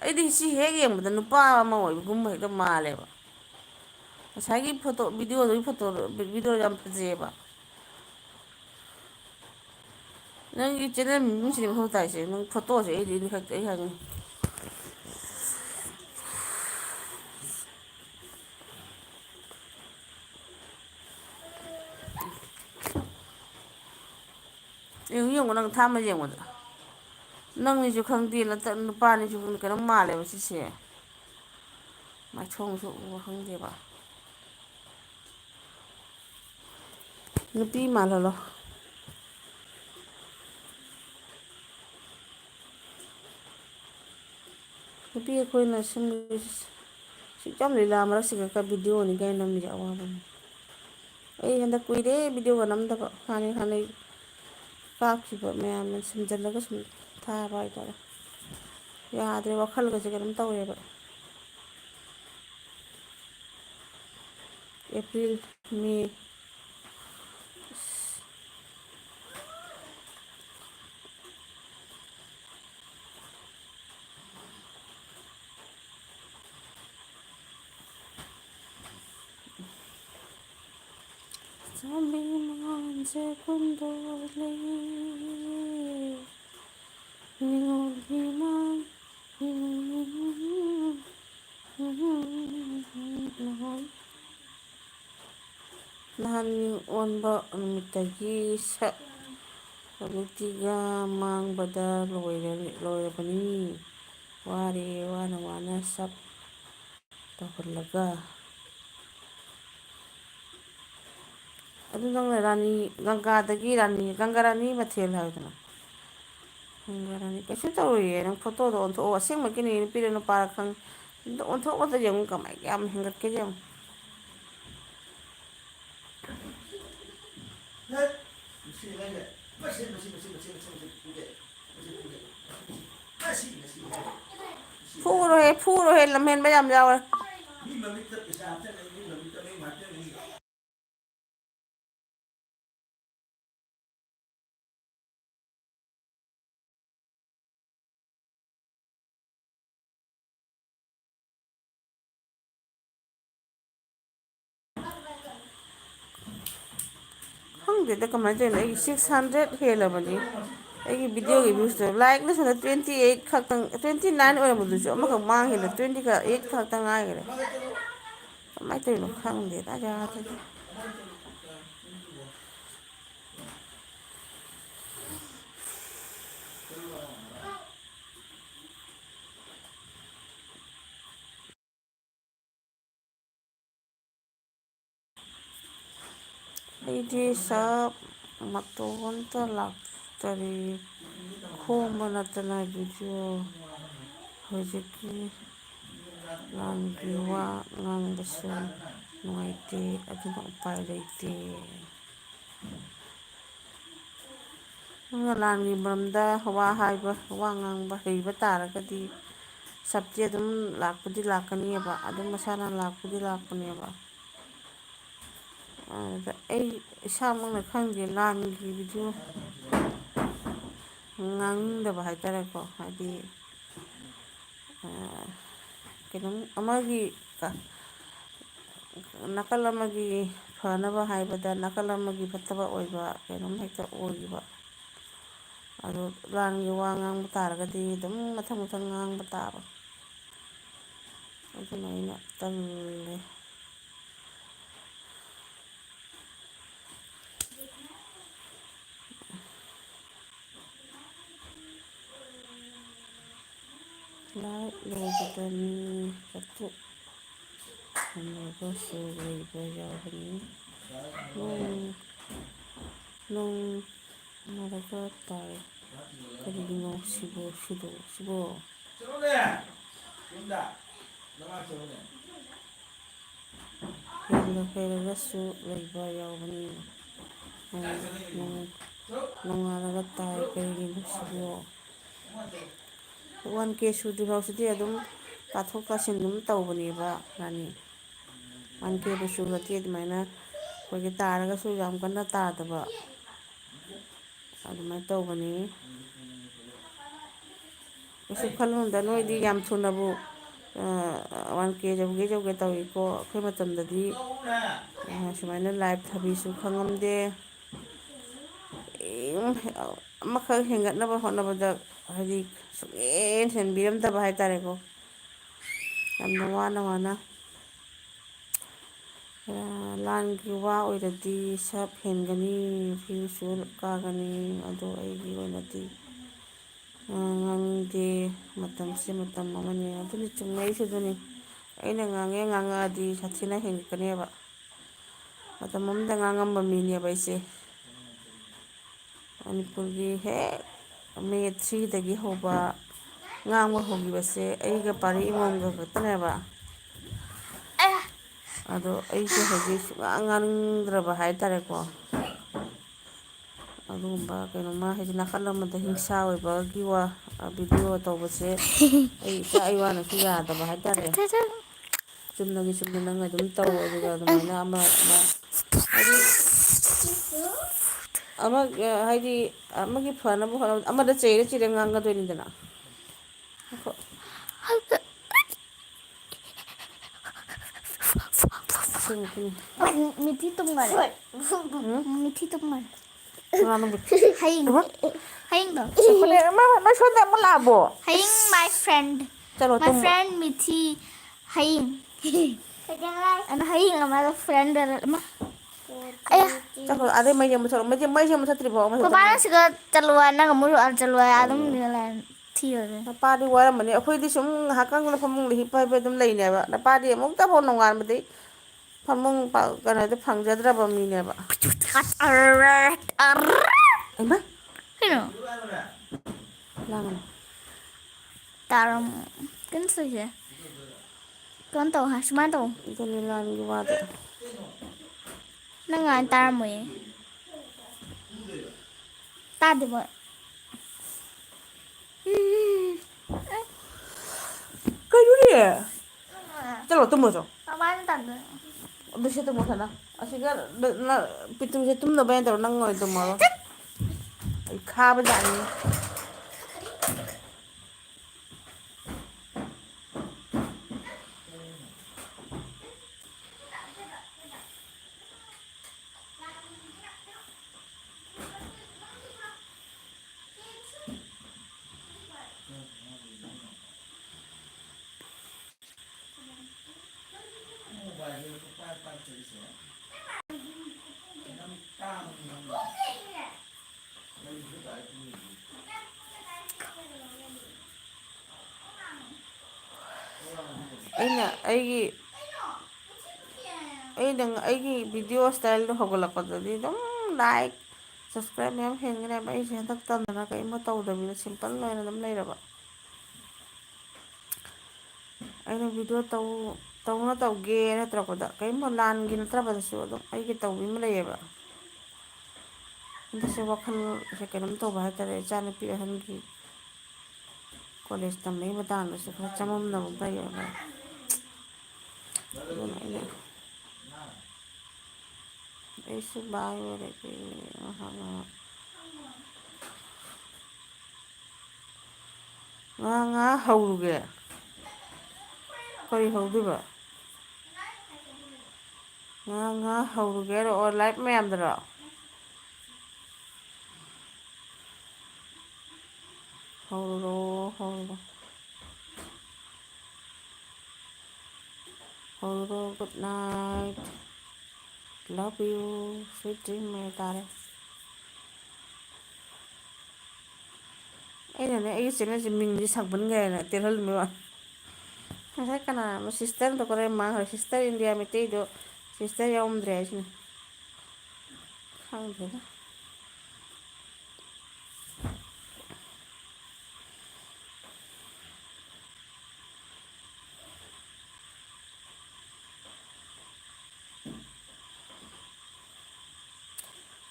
ꯑꯩꯗꯤ ꯁꯤ ꯍꯦꯛ ꯌꯦꯡꯕꯗ ꯅꯨꯄꯥ ꯑꯃ ꯑꯣꯏꯕꯒꯨꯝꯕ ꯍꯦꯛꯇ ꯃꯥꯜꯂꯦꯕ. ꯉꯁꯥꯏꯒꯤ ꯐꯣꯇꯣ ꯚꯤꯗꯤꯑꯣꯗꯣ ꯌꯥꯝ ꯐꯖꯩꯑꯕ. ꯅꯪꯒꯤ ꯆꯦꯅꯦꯜ ꯃꯃꯤꯡꯁꯤꯅꯦ ꯃꯊꯧ ꯇꯥꯏꯁꯦ ꯅꯪ ꯐꯣꯇꯣꯁꯦ ꯑꯩꯗꯤ ꯈꯛꯇ ꯑꯩ ꯍꯪꯉꯤ. ꯌꯦꯡꯉꯨ ꯌꯦꯡꯉꯨ ꯅꯪ ꯊꯥꯃ ꯌꯦꯡꯉꯨꯗ ꯅꯪꯅꯤꯁꯨ ꯈꯪꯗꯦ ꯅꯨꯄꯥꯅꯤꯁꯨ ꯀꯩꯅꯣꯝ ꯃꯥꯜꯂꯦꯕ ꯁꯤꯁꯦ. ꯃꯥꯏꯊꯣꯡꯁꯨ ꯎꯕ ꯈꯪꯗꯦꯕ. ꯅꯨꯄꯤ ꯃꯥꯜꯍꯜꯂꯣ. ꯅꯨꯄꯤ ꯑꯩꯈꯣꯏꯅ ꯁꯨꯛ ꯌꯥꯝ ꯂꯤꯂꯥ ꯃꯔꯛꯁꯤꯗ ꯚꯤꯗꯤꯑꯣꯅꯤ ꯀꯥꯏꯅ ꯅꯝꯃꯤꯁꯦ ꯑꯋꯥꯕꯅꯤ. ꯑꯩ ꯍꯟꯗꯛ ꯀꯨꯏꯔꯦ ꯚꯤꯗꯤꯑꯣꯒ ꯅꯝꯗꯕ ꯍꯥꯟꯅꯩ ꯀꯥꯞꯈꯤꯕ ꯃꯌꯥꯝꯅ ꯁꯤꯟꯖꯜꯂꯒ ꯁꯨꯝ ꯊꯥꯕ ꯍꯥꯏꯇꯥꯔꯦ. ꯌꯥꯗ꯭ꯔꯦ ꯋꯥꯈꯜꯒꯁꯦ ꯀꯩꯅꯣꯝ ꯇꯧꯔꯦꯕ. ꯑꯦꯄ꯭ꯔꯤꯜ ꯃꯦ ꯆꯥꯝꯕꯤ ꯃꯉꯥꯟꯁꯦ ꯀꯨꯟꯗꯣ ꯂꯩ ꯅꯍꯥꯟ ꯃꯤꯡ ꯑꯣꯟꯕ ꯅꯨꯃꯤꯠꯇꯒꯤ ꯍꯧꯖꯤꯛꯇꯤꯒ ꯃꯥꯡꯕꯗ ꯂꯣꯏꯔꯕꯅꯤ. ꯋꯥꯔꯦ ꯋꯥꯅ ꯋꯥꯅ ꯁꯞ ꯇꯧꯍꯜꯂꯒ ꯑꯗꯨ ꯅꯪꯅ ꯔꯥꯅꯤ ꯒꯪꯒꯥꯗꯒꯤ ꯒꯪꯒꯥ ꯔꯥꯅꯤ ꯃꯊꯦꯜ ꯍꯥꯏꯗꯅ ꯒꯪꯒꯥꯔꯥꯅꯤ ꯀꯩꯁꯨ ꯇꯧꯔꯣꯏꯌꯦ ꯅꯪ ꯐꯣꯇꯣꯗꯣ ꯑꯣꯟꯊꯣꯛꯑꯣ ꯑꯁꯦꯡꯕꯀꯤꯅꯤ ꯅꯨꯄꯤꯔ ꯅꯨꯄꯥꯔ ꯑꯣꯟꯊꯣꯛꯑꯒ ꯌꯦꯡꯉꯨ ꯀꯃꯥꯏ ꯀꯌꯥꯝ ꯍꯦꯟꯒꯠꯀꯦ ꯌꯦꯡꯉꯨ. ꯐꯨꯔꯣꯍꯦ ꯂꯝꯍꯦꯟꯕ ꯌꯥꯝ ꯌꯥꯎꯔꯦ. ꯈꯪꯗꯦꯗ ꯀꯃꯥꯏꯅ ꯇꯧꯔꯤꯅꯣ ꯑꯩꯒꯤ 600 ꯍꯦꯜꯂꯕꯅꯤ ꯑꯩꯒꯤ ꯚꯤꯗꯤꯑꯣꯒꯤ ꯚ꯭ꯌꯨꯁꯇꯣ ꯂꯥꯏꯛꯅ ꯁꯣꯝꯗ 28 ꯈꯛꯇꯪ 29 ꯑꯣꯏꯔꯝꯕꯗꯨꯁꯨ ꯑꯃꯈꯛ ꯃꯥꯡꯈꯤꯗ 8 ꯈꯛꯇꯪ ꯉꯥꯏꯈꯔꯦ. ꯀꯃꯥꯏꯅ ꯇꯧꯔꯤꯅꯣ ꯈꯪꯗꯦꯗ ꯌꯥꯗ꯭ꯔꯦꯗ. ꯑꯩꯗꯤ ꯃꯇꯣꯟꯇ ꯂꯥꯛꯇꯔꯤ ꯈꯣꯝꯕ ꯅꯠꯇꯅ ꯚꯤꯗꯤꯑꯣ ꯍꯧꯖꯤꯛꯀꯤ ꯂꯥꯟꯒꯤ ꯋꯥ ꯉꯥꯡꯕꯁꯨ ꯅꯨꯡꯉꯥꯏꯇꯦ ꯑꯗꯨꯅ ꯎꯄꯥꯏ ꯂꯩꯇꯦ ꯅꯪꯅ ꯂꯥꯟꯒꯤ ꯃꯔꯝꯗ ꯋꯥ ꯍꯥꯏꯕ ꯋꯥ ꯉꯥꯡꯕ ꯍꯩꯕ ꯇꯥꯔꯒꯗꯤ ꯁꯞꯇꯤ ꯑꯗꯨꯝ ꯂꯥꯛꯄꯨꯗꯤ ꯂꯥꯛꯀꯅꯤꯕ ꯑꯗꯨꯝ ꯃꯁꯥꯅ ꯂꯥꯛꯄꯨꯗꯤ ꯂꯥꯛꯄꯅꯦꯕ ꯑꯗꯨꯗ ꯑꯩ ꯏꯁꯥꯃꯛꯅ ꯈꯪꯗꯦ ꯂꯥꯟꯒꯤ ꯚꯤꯗꯤꯑꯣ ꯉꯥꯡꯅꯤꯡꯗꯕ ꯍꯥꯏꯇꯥꯔꯦꯀꯣ ꯍꯥꯏꯗꯤ ꯀꯩꯅꯣꯝ ꯑꯃꯒꯤ ꯅꯥꯀꯜ ꯑꯃꯒꯤ ꯐꯅꯕ ꯍꯥꯏꯕꯗ ꯅꯥꯀꯜ ꯑꯃꯒꯤ ꯐꯠꯇꯕ ꯑꯣꯏꯕ ꯀꯩꯅꯣꯝ ꯍꯦꯛꯇ ꯑꯣꯏꯈꯤꯕ ꯑꯗꯨ ꯂꯥꯟꯒꯤ ꯋꯥ ꯉꯥꯡꯕ ꯇꯥꯔꯒꯗꯤ ꯑꯗꯨꯝ ꯃꯊꯪ ꯃꯊꯪ ꯉꯥꯡꯕ ꯇꯥꯕ ꯑꯗꯨꯅ ꯑꯩꯅ ꯇꯜꯂꯦ ꯂꯥꯏ ꯂꯣꯏꯕꯗ ꯃꯤ ꯆꯥꯇ꯭ꯔꯨꯛ ꯍꯟꯅꯕꯁꯨ ꯂꯩꯕ ꯌꯥꯎꯕꯅꯤ ꯅꯣꯡ ꯃꯔꯛꯇ ꯇꯥꯏ ꯀꯔꯤꯒꯤꯅꯣ ꯁꯤꯕꯣ ꯍꯩꯔꯒꯁꯨ ꯂꯩꯕ ꯌꯥꯎꯕꯅꯤ ꯅꯣꯡꯉꯥꯜꯂꯒ ꯇꯥꯏ ꯀꯔꯤꯒꯤꯅꯣ ꯁꯤꯕꯣ 1K ꯁꯨꯗ꯭ꯔꯤꯐꯥꯎꯁꯤꯗꯤ ꯑꯗꯨꯝ ꯀꯥꯊꯣꯛ ꯀꯥꯁꯤꯟ ꯑꯗꯨꯝ ꯇꯧꯕꯅꯦꯕ ꯔꯥꯅꯤ 1Kꯕꯨ ꯁꯨꯔꯗꯤ ꯑꯗꯨꯃꯥꯏꯅ ꯑꯩꯈꯣꯏꯒꯤ ꯇꯥꯔꯒꯁꯨ ꯌꯥꯝ ꯀꯟꯅ ꯇꯥꯗꯕ ꯑꯗꯨꯃꯥꯏꯅ ꯇꯧꯕꯅꯤ ꯀꯩꯁꯨ ꯈꯜꯂꯨꯅꯨꯗ ꯅꯣꯏꯗꯤ ꯌꯥꯝ ꯊꯨꯅꯕꯨ 1K ꯌꯧꯒꯦ ꯇꯧꯏꯀꯣ ꯑꯩꯈꯣꯏ ꯃꯇꯝꯗꯗꯤ ꯁꯨꯃꯥꯏꯅ ꯂꯥꯏꯚ ꯊꯥꯕꯤꯁꯨ ꯈꯪꯉꯝꯗꯦ ꯑꯃꯈꯛ ꯍꯦꯟꯒꯠꯅꯕ ꯍꯣꯠꯅꯕꯗ ꯍꯥꯏꯗꯤ ꯁꯨꯡꯍꯦꯟ ꯍꯦꯟꯕꯤꯔꯝꯗꯕ ꯍꯥꯏꯇꯥꯔꯦꯀꯣ ꯌꯥꯝꯅ ꯋꯥꯅ ꯂꯥꯟꯒꯤ ꯋꯥ ꯑꯣꯏꯔꯗꯤ ꯁꯞ ꯍꯦꯟꯒꯅꯤ ꯚ꯭ꯌꯨꯁꯨ ꯀꯥꯒꯅꯤ ꯑꯗꯣ ꯑꯩꯒꯤ ꯑꯣꯏꯅꯗꯤ ꯉꯥꯡꯅꯤꯡꯗꯦ ꯃꯇꯝꯁꯦ ꯃꯇꯝ ꯑꯃꯅꯤ ꯑꯗꯨꯅꯤ ꯆꯨꯝꯃꯦ ꯑꯩꯁꯨ ꯑꯗꯨꯅꯤ ꯑꯩꯅ ꯉꯥꯡꯉꯛꯑꯗꯤ ꯁꯥꯊꯤꯅ ꯍꯦꯟꯒꯠꯀꯅꯦꯕ ꯃꯇꯝ ꯑꯃꯗ ꯉꯥꯡꯉꯝꯕ ꯃꯤꯅꯦꯕ ꯑꯩꯁꯦ ꯃꯅꯤꯄꯨꯔꯒꯤ ꯍꯦꯛ ꯃꯦ 3ꯗꯒꯤ ꯍꯧꯕ ꯉꯥꯡꯕ ꯍꯧꯈꯤꯕꯁꯦ ꯑꯩꯒ ꯄꯥꯔꯤ ꯏꯃꯣꯝꯒ ꯈꯛꯇꯅꯦꯕ ꯑꯗꯣ ꯑꯩꯁꯦ ꯍꯧꯖꯤꯛ ꯁꯨꯡꯉꯥꯡ ꯉꯥꯡꯅꯤꯡꯗ꯭ꯔꯕ ꯍꯥꯏꯇꯥꯔꯦꯀꯣ ꯑꯗꯨꯒꯨꯝꯕ ꯀꯩꯅꯣꯝꯃ ꯍꯥꯏꯗꯤ ꯅꯥꯀꯜ ꯑꯃꯗ ꯍꯤꯡꯁꯥ ꯑꯣꯏꯕꯒꯤ ꯋꯥ ꯚꯤꯗꯤꯑꯣ ꯇꯧꯕꯁꯦ ꯑꯩ ꯏꯁꯥ ꯏꯋꯥꯅꯁꯨ ꯌꯥꯗꯕ ꯍꯥꯏꯇꯥꯔꯦ ꯆꯨꯝꯅ ꯅꯪ ꯑꯗꯨꯝ ꯇꯧ ꯑꯗꯨꯒ ꯑꯗꯨꯃꯥꯏꯅ ꯑꯃ ꯍꯥꯏꯗꯤ ꯍꯥꯏꯗꯤ ꯑꯃꯒꯤ ꯐꯅꯕ ꯍꯣꯠꯅꯕꯗ ꯑꯃꯗ ꯆꯩꯔ ꯉꯥꯡꯒꯗꯣꯏꯅꯤꯗꯅ मिठी तुम्हारे मिठी तुम्हारे Haying though. Haying Chalo my tum. friend Mithi Haying. And Haying another friend. Chalo ada mai jam chalo mai jam satri bawa mai Papa na siga chalwa na kamu chalwa adam nilan thiyo. ꯅꯄꯥꯗꯤ ꯋꯥꯔꯝꯃꯅꯤ ꯑꯩꯈꯣꯏꯗꯤ ꯁꯨꯝ ꯉꯥꯏꯍꯥꯛꯇꯪ ꯐꯃꯨꯡꯗ ꯍꯤꯞꯄ ꯑꯗꯨꯝ ꯂꯩꯅꯦꯕ ꯅꯄꯥꯗꯤ ꯑꯃꯨꯛꯇꯐꯥꯎ ꯅꯣꯡꯉꯥꯟꯕꯗꯩ ꯐꯃꯨꯡ ꯀꯩꯅꯣꯗꯤ ꯐꯪꯖꯗ꯭ꯔꯕ ꯃꯤꯅꯦꯕ ꯍꯩꯃꯥ ꯂꯥꯡꯒꯅꯨ Taram kan saja. Kan tahu ha, cuma tahu. ꯑꯗꯨꯅꯤ ꯂꯥꯟꯒꯤ ꯋꯥꯗꯤ Nangan taram mo eh. Tadi mo. ꯀꯩꯅꯣꯅꯦ ꯆꯠꯂꯣ ꯇꯨꯝꯃꯨꯔꯣ ꯆꯣ Papa na tanda. ꯑꯗꯨ ꯁꯤ ꯇꯨꯝꯃꯣ ꯁꯥꯅ ꯑꯁꯤꯒ ꯄꯤꯇꯨꯁꯦ ꯇꯨꯝꯅꯕ ꯍꯥꯏꯅ ꯇꯧꯔꯣ ꯅꯪ ꯑꯣꯏꯅ ꯇꯨꯝꯃꯣꯔꯣ ꯑꯩ ꯈꯥꯕꯖꯥꯠꯅꯤ ꯑꯩꯅ ꯑꯩꯒꯤ ꯚꯤꯗꯤꯑꯣ ꯁ꯭ꯇꯥꯏꯜꯗꯣ ꯍꯧꯒꯠꯂꯛꯄꯗꯗꯤ ꯑꯗꯨꯝ ꯂꯥꯏꯛ ꯁꯞꯁꯀ꯭ꯔꯥꯏꯕ ꯃꯌꯥꯝ ꯍꯦꯟꯒꯅꯦꯕ ꯑꯩꯁꯦ ꯍꯟꯗꯛ ꯇꯝꯗꯅ ꯀꯔꯤꯝꯇ ꯇꯧꯗꯕꯤꯗ ꯁꯤꯝꯄꯜ ꯑꯣꯏꯅ ꯑꯗꯨꯝ ꯂꯩꯔꯕ ꯑꯩꯅ ꯚꯤꯗꯤꯑꯣ ꯇꯧꯒꯦ ꯅꯠꯇ꯭ꯔꯛꯄꯗ ꯀꯔꯤꯒꯨꯝꯕ ꯂꯥꯟꯒꯤ ꯅꯠꯇ꯭ꯔꯕꯗꯁꯨ ꯑꯗꯨꯝ ꯑꯩꯒꯤ ꯇꯧꯕꯤ ꯑꯃ ꯂꯩꯌꯦꯕ ꯍꯟꯗꯛꯁꯦ ꯋꯥꯈꯜꯁꯦ ꯀꯩꯅꯣꯝ ꯇꯧꯕ ꯍꯥꯏꯇꯥꯔꯦ ꯏꯆꯥꯅꯨꯄꯤ ꯑꯍꯟꯒꯤ ꯀꯣꯂꯦꯖ ꯇꯝꯕꯒꯤ ꯃꯇꯥꯡꯗꯁꯨ ꯈꯔ ꯆꯃꯝꯅꯕ ꯂꯩꯌꯦꯕ ꯑꯗꯨꯅ ꯑꯩꯁꯨ ꯕꯥꯏ ꯑꯣꯏꯔꯒꯦ ꯉꯥꯏꯍꯥꯛ ꯉꯥꯏꯍꯥꯛ ꯍꯧꯔꯨꯒꯦ ꯀꯔꯤ ꯍꯧꯗꯣꯏꯕ ꯉꯥꯏꯍꯥꯛ ꯍꯧꯔꯨꯒꯦ ꯍꯥꯏꯔꯣ ꯂꯥꯏꯚ ꯃꯌꯥꯝꯗꯔꯣ ꯍꯧꯔꯨꯔꯣ good night love you sweet dream ꯍꯥꯏꯇꯥꯔꯦ ꯑꯩꯅꯅꯦ ꯑꯩꯒꯤ ꯆꯦꯅꯦꯜꯁꯦ ꯃꯤꯡꯁꯦ ꯁꯛꯕꯟꯒꯥꯏꯅ ꯇꯦꯜꯍꯜꯂꯝꯃꯤ ꯋꯥꯅꯤ ꯉꯁꯥꯏ ꯀꯅꯥꯅꯣ ꯁꯤꯁꯇꯔꯗꯣ ꯀꯔꯦ ꯃꯥꯡꯈ꯭ꯔꯦ ꯁꯤꯁꯇꯔ ꯏꯟꯗꯤꯌꯥ ꯃꯩꯇꯩꯗꯣ ꯁꯤꯁꯇꯔ ꯌꯥꯎꯔꯝꯗ꯭ꯔꯦ ꯍꯥꯏꯁꯤꯅꯦ ꯈꯪꯗꯦꯗ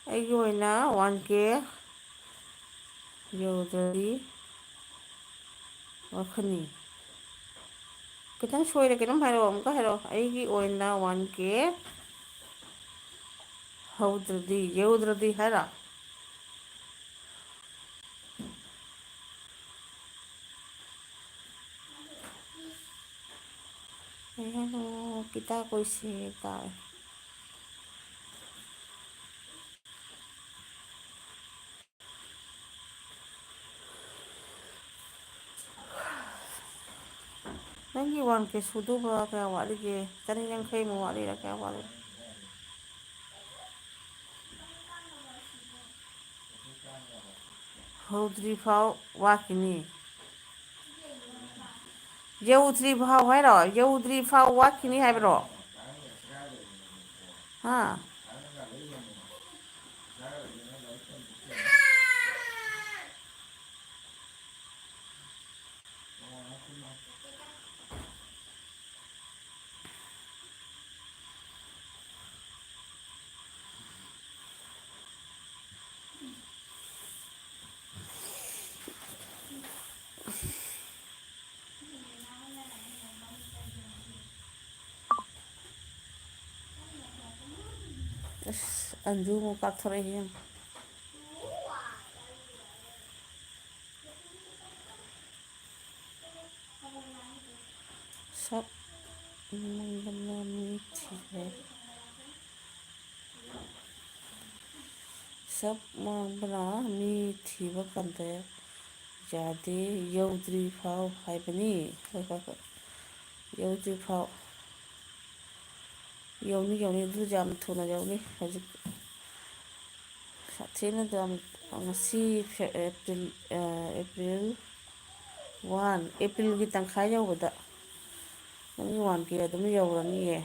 ꯑꯩꯒꯤ ꯑꯣꯏꯅ 1K ꯌꯧꯗ꯭ꯔꯗꯤ ꯋꯥꯈꯅꯤ ꯈꯤꯇꯪ ꯁꯣꯏꯔꯦ ꯀꯩꯅꯣꯝ ꯍꯥꯏꯔꯛꯑꯣ ꯑꯃꯨꯛꯀ ꯍꯥꯏꯔꯛꯑꯣ ꯑꯩꯒꯤ ꯑꯣꯏꯅ 1K ꯌꯧꯗ꯭ꯔꯗꯤ ꯍꯥꯏꯔꯣ ꯄꯤꯇꯥ ꯀꯣꯏꯁꯦ ꯇꯥꯔꯦ ꯅꯪꯒꯤ 1K ꯁꯨꯗꯧꯕ ꯀꯌꯥ ꯋꯥꯠꯂꯤꯒꯦ 150ꯃꯨꯛ ꯋꯥꯠꯂꯤꯔ ꯀꯌꯥ ꯋꯥꯠꯂꯤ ꯍꯧꯗ꯭ꯔꯤꯐꯥꯎ ꯋꯥꯠꯈꯤꯅꯤ ꯌꯧꯗ꯭ꯔꯤ ꯐꯥꯎ ꯍꯥꯏꯔꯣ ꯌꯧꯗ꯭ꯔꯤ ꯐꯥꯎ ꯋꯥꯠꯈꯤꯅꯤ ꯍꯥꯏꯕ꯭ꯔꯣ ꯍꯥ ꯑꯁ ꯑꯟꯖꯨꯃꯨꯛ ꯀꯥꯞꯊꯣꯔꯛꯏꯍꯦ ꯁꯛ ꯃꯪꯗꯅ ꯃꯤ ꯊꯤꯔꯦ ꯁꯛ ꯃꯥꯡꯕꯅ ꯃꯤ ꯊꯤꯕ ꯀꯟꯗ ꯌꯥꯗꯦ ꯌꯧꯗ꯭ꯔꯤ ꯐꯥꯎ ꯍꯥꯏꯕꯅꯤ ꯍꯣꯏ ꯌꯧꯗ꯭ꯔꯤ ꯐꯥꯎ ꯌꯧꯅꯤ ꯑꯗꯨꯁꯨ ꯌꯥꯝ ꯊꯨꯅ ꯌꯧꯅꯤ ꯍꯧꯖꯤꯛ ꯁꯥꯊꯤꯅ ꯉꯁꯤ ꯑꯦꯄ꯭ꯔꯤꯜ 1 ꯑꯦꯄ꯭ꯔꯤꯜꯒꯤ ꯇꯪꯈꯥꯏ ꯌꯧꯕꯗ ꯅꯪꯒꯤ 1K ꯑꯗꯨꯝ ꯌꯧꯔꯅꯤꯌꯦ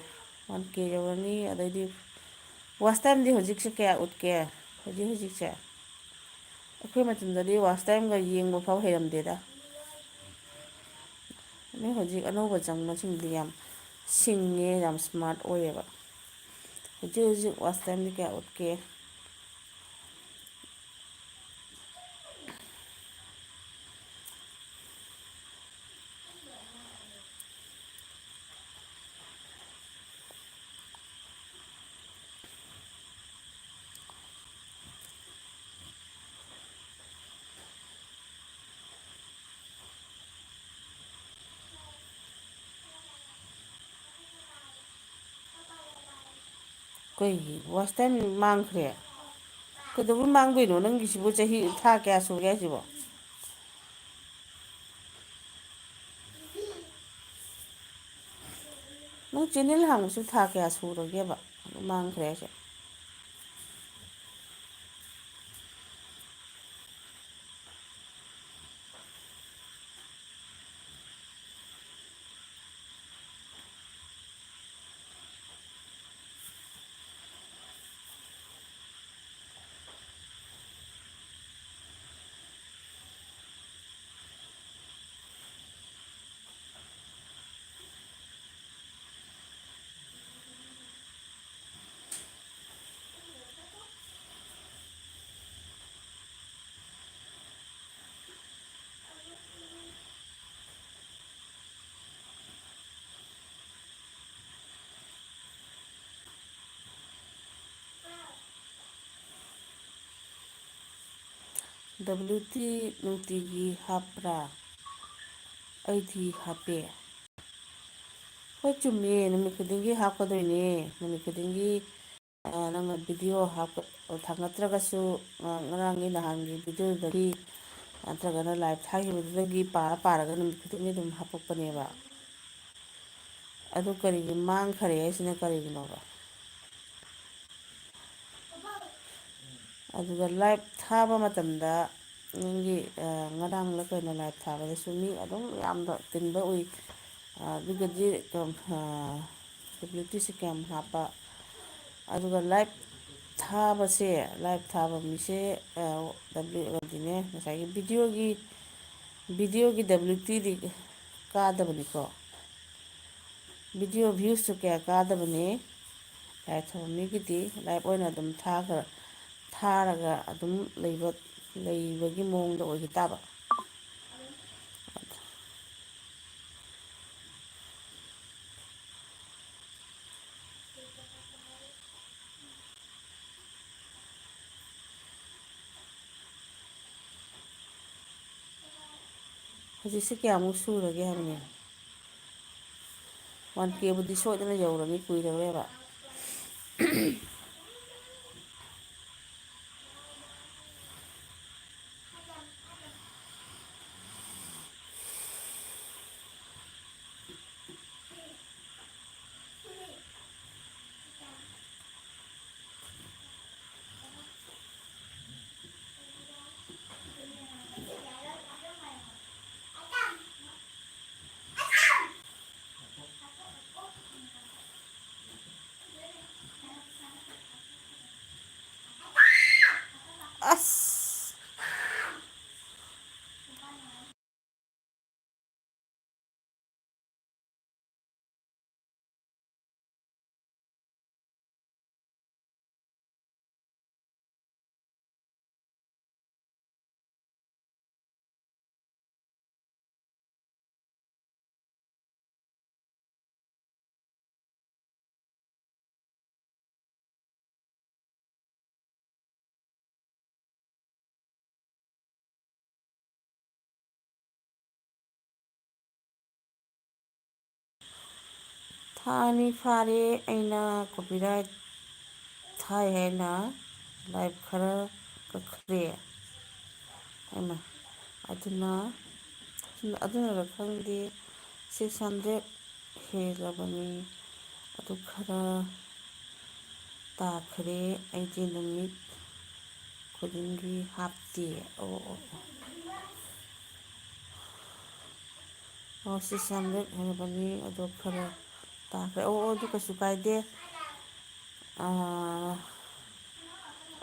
1K ꯌꯧꯔꯅꯤ ꯑꯗꯩꯗꯤ ꯋꯥꯁ ꯇꯥꯏꯝꯗꯤ ꯍꯧꯖꯤꯛꯁꯦ ꯀꯌꯥ ꯎꯠꯀꯦ ꯍꯧꯖꯤꯛꯁꯦ ꯑꯩꯈꯣꯏ ꯃꯇꯝꯗꯗꯤ ꯋꯥꯁ ꯇꯥꯏꯝꯒ ꯌꯦꯡꯕ ꯐꯥꯎ ꯍꯩꯔꯝꯗꯦꯗ ꯅꯣꯏ ꯍꯧꯖꯤꯛ ꯑꯅꯧꯕ ꯆꯪꯕꯁꯤꯡꯗꯤ ꯌꯥꯝ ꯁꯤꯡꯉꯦ ꯌꯥꯝ ꯏꯁꯃꯥꯔꯠ ꯑꯣꯏꯌꯦꯕ ꯍꯧꯖꯤꯛ ꯋꯥꯁ ꯇꯥꯏꯝꯗꯤ ꯀꯌꯥ ꯎꯠꯀꯦ ꯀꯩꯒꯤ ꯋꯥꯁ ꯇꯥꯏꯝ ꯃꯥꯡꯈ꯭ꯔꯦ ꯀꯩꯗꯧꯕꯩ ꯃꯥꯡꯗꯣꯏꯅꯣ ꯅꯪꯒꯤꯁꯤꯕꯨ ꯆꯍꯤ ꯊꯥ ꯀꯌꯥ ꯁꯨꯔꯒꯦ ꯍꯥꯏꯁꯤꯕꯣ ꯅꯪ ꯆꯦꯟꯅꯦꯜ ꯍꯥꯡꯕꯁꯨ ꯊꯥ ꯀꯌꯥ ꯁꯨꯔꯒꯦꯕ ꯃꯥꯡꯈ꯭ꯔꯦ ꯍꯥꯏꯁꯦ WT ꯅꯨꯡꯇꯤꯒꯤ ꯍꯥꯞꯄ꯭ꯔꯥ? ꯑꯩꯗꯤ ꯍꯥꯞꯄꯦ꯫ ꯍꯣꯏ ꯆꯨꯝꯃꯦ, ꯅꯨꯃꯤꯠ ꯈꯨꯗꯤꯡꯒꯤ ꯍꯥꯞꯀꯗꯣꯏꯅꯦ, ꯅꯨꯃꯤꯠ ꯈꯨꯗꯤꯡꯒꯤ ꯅꯪꯅ ꯚꯤꯗꯤꯑꯣ ꯊꯥꯒꯠꯇ꯭ꯔꯒꯁꯨ ꯉꯔꯥꯡꯒꯤ ꯅꯍꯥꯟꯒꯤ ꯚꯤꯗꯤꯑꯣꯗꯒꯤ ꯅꯠꯇ꯭ꯔꯒꯅ ꯂꯥꯏꯚ ꯊꯥꯈꯤꯕꯗꯨꯗꯒꯤ ꯄꯥꯔꯒ ꯅꯨꯃꯤꯠ ꯈꯨꯗꯤꯡꯒꯤ ꯑꯗꯨꯝ ꯍꯥꯞꯄꯛꯄꯅꯦꯕ꯫ ꯑꯗꯨ ꯀꯔꯤꯒꯤ ꯃꯥꯡꯈꯔꯦ ꯍꯥꯏꯁꯤꯅ ꯀꯔꯤꯒꯤꯅꯣꯕ? ꯑꯗꯨꯒ ꯂꯥꯏꯚ ꯊꯥꯕ ꯃꯇꯝꯗ ꯅꯪꯒꯤ ꯉꯔꯥꯡꯂ ꯀꯩꯅꯣ ꯂꯥꯏꯚ ꯊꯥꯕꯗꯁꯨ ꯃꯤ ꯑꯗꯨꯝ ꯌꯥꯝꯅ ꯇꯤꯟꯕ ꯎꯏ꯫ ꯑꯗꯨꯒꯗꯤ WTC ꯀꯌꯥꯝ ꯍꯥꯞꯄ? ꯑꯗꯨꯒ ꯂꯥꯏꯚ ꯊꯥꯕꯁꯦ, ꯂꯥꯏꯚ ꯊꯥꯕ ꯃꯤꯁꯦ ꯉꯁꯥꯏꯒꯤ ꯚꯤꯗꯤꯑꯣꯒꯤ WTꯗꯤ ꯀꯥꯗꯕꯅꯤꯀꯣ꯫ ꯚꯤꯗꯤꯑꯣ ꯚ꯭ꯌꯨꯁꯁꯨ ꯀꯌꯥ ꯀꯥꯗꯕꯅꯤ ꯂꯥꯏꯚ ꯊꯥꯕ ꯃꯤꯒꯤꯗꯤ꯫ ꯂꯥꯏꯚ ꯑꯣꯏꯅ ꯑꯗꯨꯝ ꯊꯥꯔꯒ ꯑꯗꯨꯝ ꯂꯩꯕꯒꯤ ꯃꯑꯣꯡꯗ ꯑꯣꯏꯈꯤ ꯇꯥꯕ꯫ ꯍꯧꯖꯤꯛꯁꯦ ꯀꯌꯥꯃꯨꯛ ꯁꯨꯔꯒꯦ ꯍꯥꯏꯕꯅꯤ? 1Kꯕꯨꯗꯤ ꯁꯣꯏꯗꯅ ꯌꯧꯔꯅꯤ, ꯀꯨꯏꯔꯔꯣꯏꯕ꯫ ꯑꯁ! ꯊꯥ ꯑꯅꯤ ꯐꯥꯔꯦ ꯑꯩꯅ ꯀꯣꯄꯤꯔꯥꯏꯠ ꯊꯥꯏ ꯍꯥꯏꯅ ꯂꯥꯏꯚ ꯈꯔ ꯀꯛꯈ꯭ꯔꯦ꯫ ꯑꯗꯨꯅꯔ ꯈꯪꯗꯦ 600 ꯍꯦꯜꯂꯕꯅꯤ꯫ ꯑꯗꯨ ꯈꯔ ꯇꯥꯈ꯭ꯔꯦ, ꯑꯩꯗꯤ ꯅꯨꯃꯤꯠ ꯈꯨꯗꯤꯡꯒꯤ ꯍꯥꯞꯇꯦ꯫ 600 ꯍꯦꯜꯂꯕꯅꯤ, ꯑꯗꯨ ꯈꯔ ꯇꯥꯈ꯭ꯔꯦ꯫ ꯑꯗꯨ ꯀꯩꯁꯨ ꯀꯥꯏꯗꯦ꯫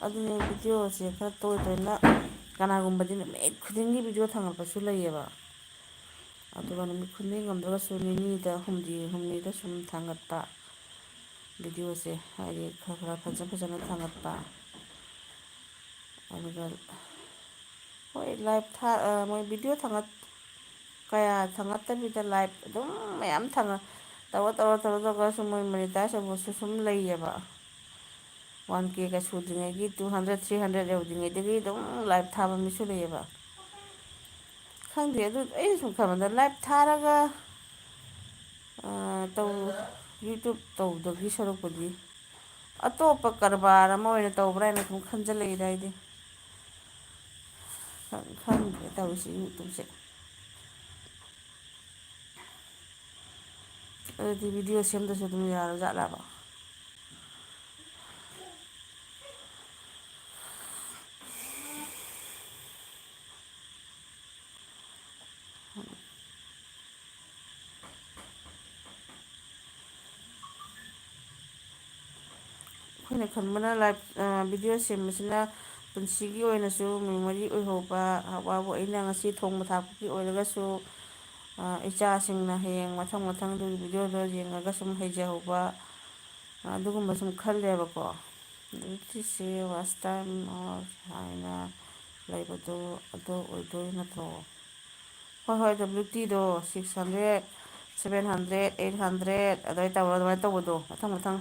ꯑꯗꯨꯅꯦ ꯚꯤꯗꯤꯑꯣꯁꯦ ꯈꯔ ꯇꯣꯏ ꯇꯣꯏꯅ, ꯀꯅꯥꯒꯨꯝꯕꯗꯤ ꯅꯨꯃꯤꯠ ꯈꯨꯗꯤꯡꯒꯤ ꯚꯤꯗꯤꯑꯣ ꯊꯥꯒꯠꯄꯁꯨ ꯂꯩꯌꯦꯕ꯫ ꯑꯗꯨꯒ ꯅꯨꯃꯤꯠ ꯈꯨꯗꯤꯡꯒꯤ ꯉꯝꯗ꯭ꯔꯒꯁꯨ ꯅꯤꯅꯤꯗ, ꯍꯨꯝꯅꯤꯗ ꯁꯨꯝ ꯊꯥꯡꯒꯠꯄ ꯚꯤꯗꯤꯑꯣꯁꯦ, ꯍꯥꯏꯗꯤ ꯈꯔ ꯐꯖꯅ ꯊꯥꯒꯠꯄ꯫ ꯑꯗꯨꯒ ꯍꯣꯏ ꯃꯣꯏ ꯚꯤꯗꯤꯑꯣ ꯀꯌꯥ ꯊꯥꯒꯠꯇꯕꯤꯗ ꯂꯥꯏꯚ ꯑꯗꯨꯝ ꯃꯌꯥꯝ ꯇꯧꯔꯒ ꯁꯨꯝ ꯃꯣꯏ ꯃꯣꯅꯤꯇꯥꯏꯖ ꯇꯧꯕꯁꯨ ꯁꯨꯝ ꯂꯩꯌꯦꯕ꯫ 1Kꯒ ꯁꯨꯗ꯭ꯔꯤꯉꯩꯒꯤ 200, 300 ꯌꯧꯗ꯭ꯔꯤꯉꯩꯗꯒꯤ ꯑꯗꯨꯝ ꯂꯥꯏꯚ ꯊꯥꯕ ꯃꯤꯁꯨ ꯂꯩꯌꯦꯕ꯫ ꯈꯪꯗꯦ, ꯑꯗꯨ ꯑꯩꯅ ꯁꯨꯝ ꯈꯟꯕꯗ ꯂꯥꯏꯚ ꯊꯥꯔꯒ ꯌꯨꯇꯨꯕ ꯇꯧꯗꯧꯒꯤ ꯁꯔꯨꯛꯄꯨꯗꯤ ꯑꯇꯣꯞꯄ ꯀꯔꯕꯥꯔ ꯑꯃ ꯑꯣꯏꯅ ꯇꯧꯕ꯭ꯔꯥ ꯍꯥꯏꯅ ꯁꯨꯝ ꯈꯟꯖꯤꯜꯂꯛꯏꯗ ꯑꯩꯗꯤ꯫ ꯈꯪꯗ꯭ꯔꯦ ꯇꯧꯔꯤꯁꯤ ꯌꯨꯇꯨꯕꯁꯦ꯫ ꯑꯗꯨꯗꯤ ꯚꯤꯗꯤꯑꯣ ꯁꯦꯝꯗ꯭ꯔꯁꯨ ꯑꯗꯨꯝ ꯌꯥꯔꯖꯥꯠꯂꯕ? ꯑꯩꯈꯣꯏꯅ ꯈꯟꯕꯅ ꯂꯥꯏꯚ ꯚꯤꯗꯤꯑꯣ ꯁꯦꯝꯕꯁꯤꯅ ꯄꯨꯟꯁꯤꯒꯤ ꯑꯣꯏꯅꯁꯨ ꯃꯦꯃꯣꯔꯤ ꯑꯣꯏꯍꯧꯕ, ꯍꯋꯥꯕꯨ ꯑꯩꯅ ꯉꯁꯤ ꯊꯣꯡꯕ ꯊꯥꯛꯄꯒꯤ ꯑꯣꯏꯔꯒꯁꯨ ꯏꯆꯥꯁꯤꯡꯅ ꯍꯌꯦꯡ ꯃꯊꯪꯗꯨꯒꯤ ꯚꯤꯗꯤꯑꯣꯗꯣ ꯌꯦꯡꯉꯒ ꯁꯨꯝ ꯍꯩꯖꯍꯧꯕ, ꯑꯗꯨꯒꯨꯝꯕ ꯁꯨꯝ ꯈꯜꯂꯦꯕꯀꯣ꯫ WTC ꯋꯥꯆ ꯇꯥꯏꯝ ꯍꯥꯏꯅ ꯂꯩꯕꯗꯣ ꯑꯗꯣ ꯑꯣꯏꯗꯣꯏ ꯅꯠꯇ꯭ꯔꯣ? ꯍꯣꯏ, WTꯗꯣ 600, 700, 800 ꯑꯗꯨꯃꯥꯏꯅ ꯇꯧꯕꯗꯣ ꯃꯊꯪ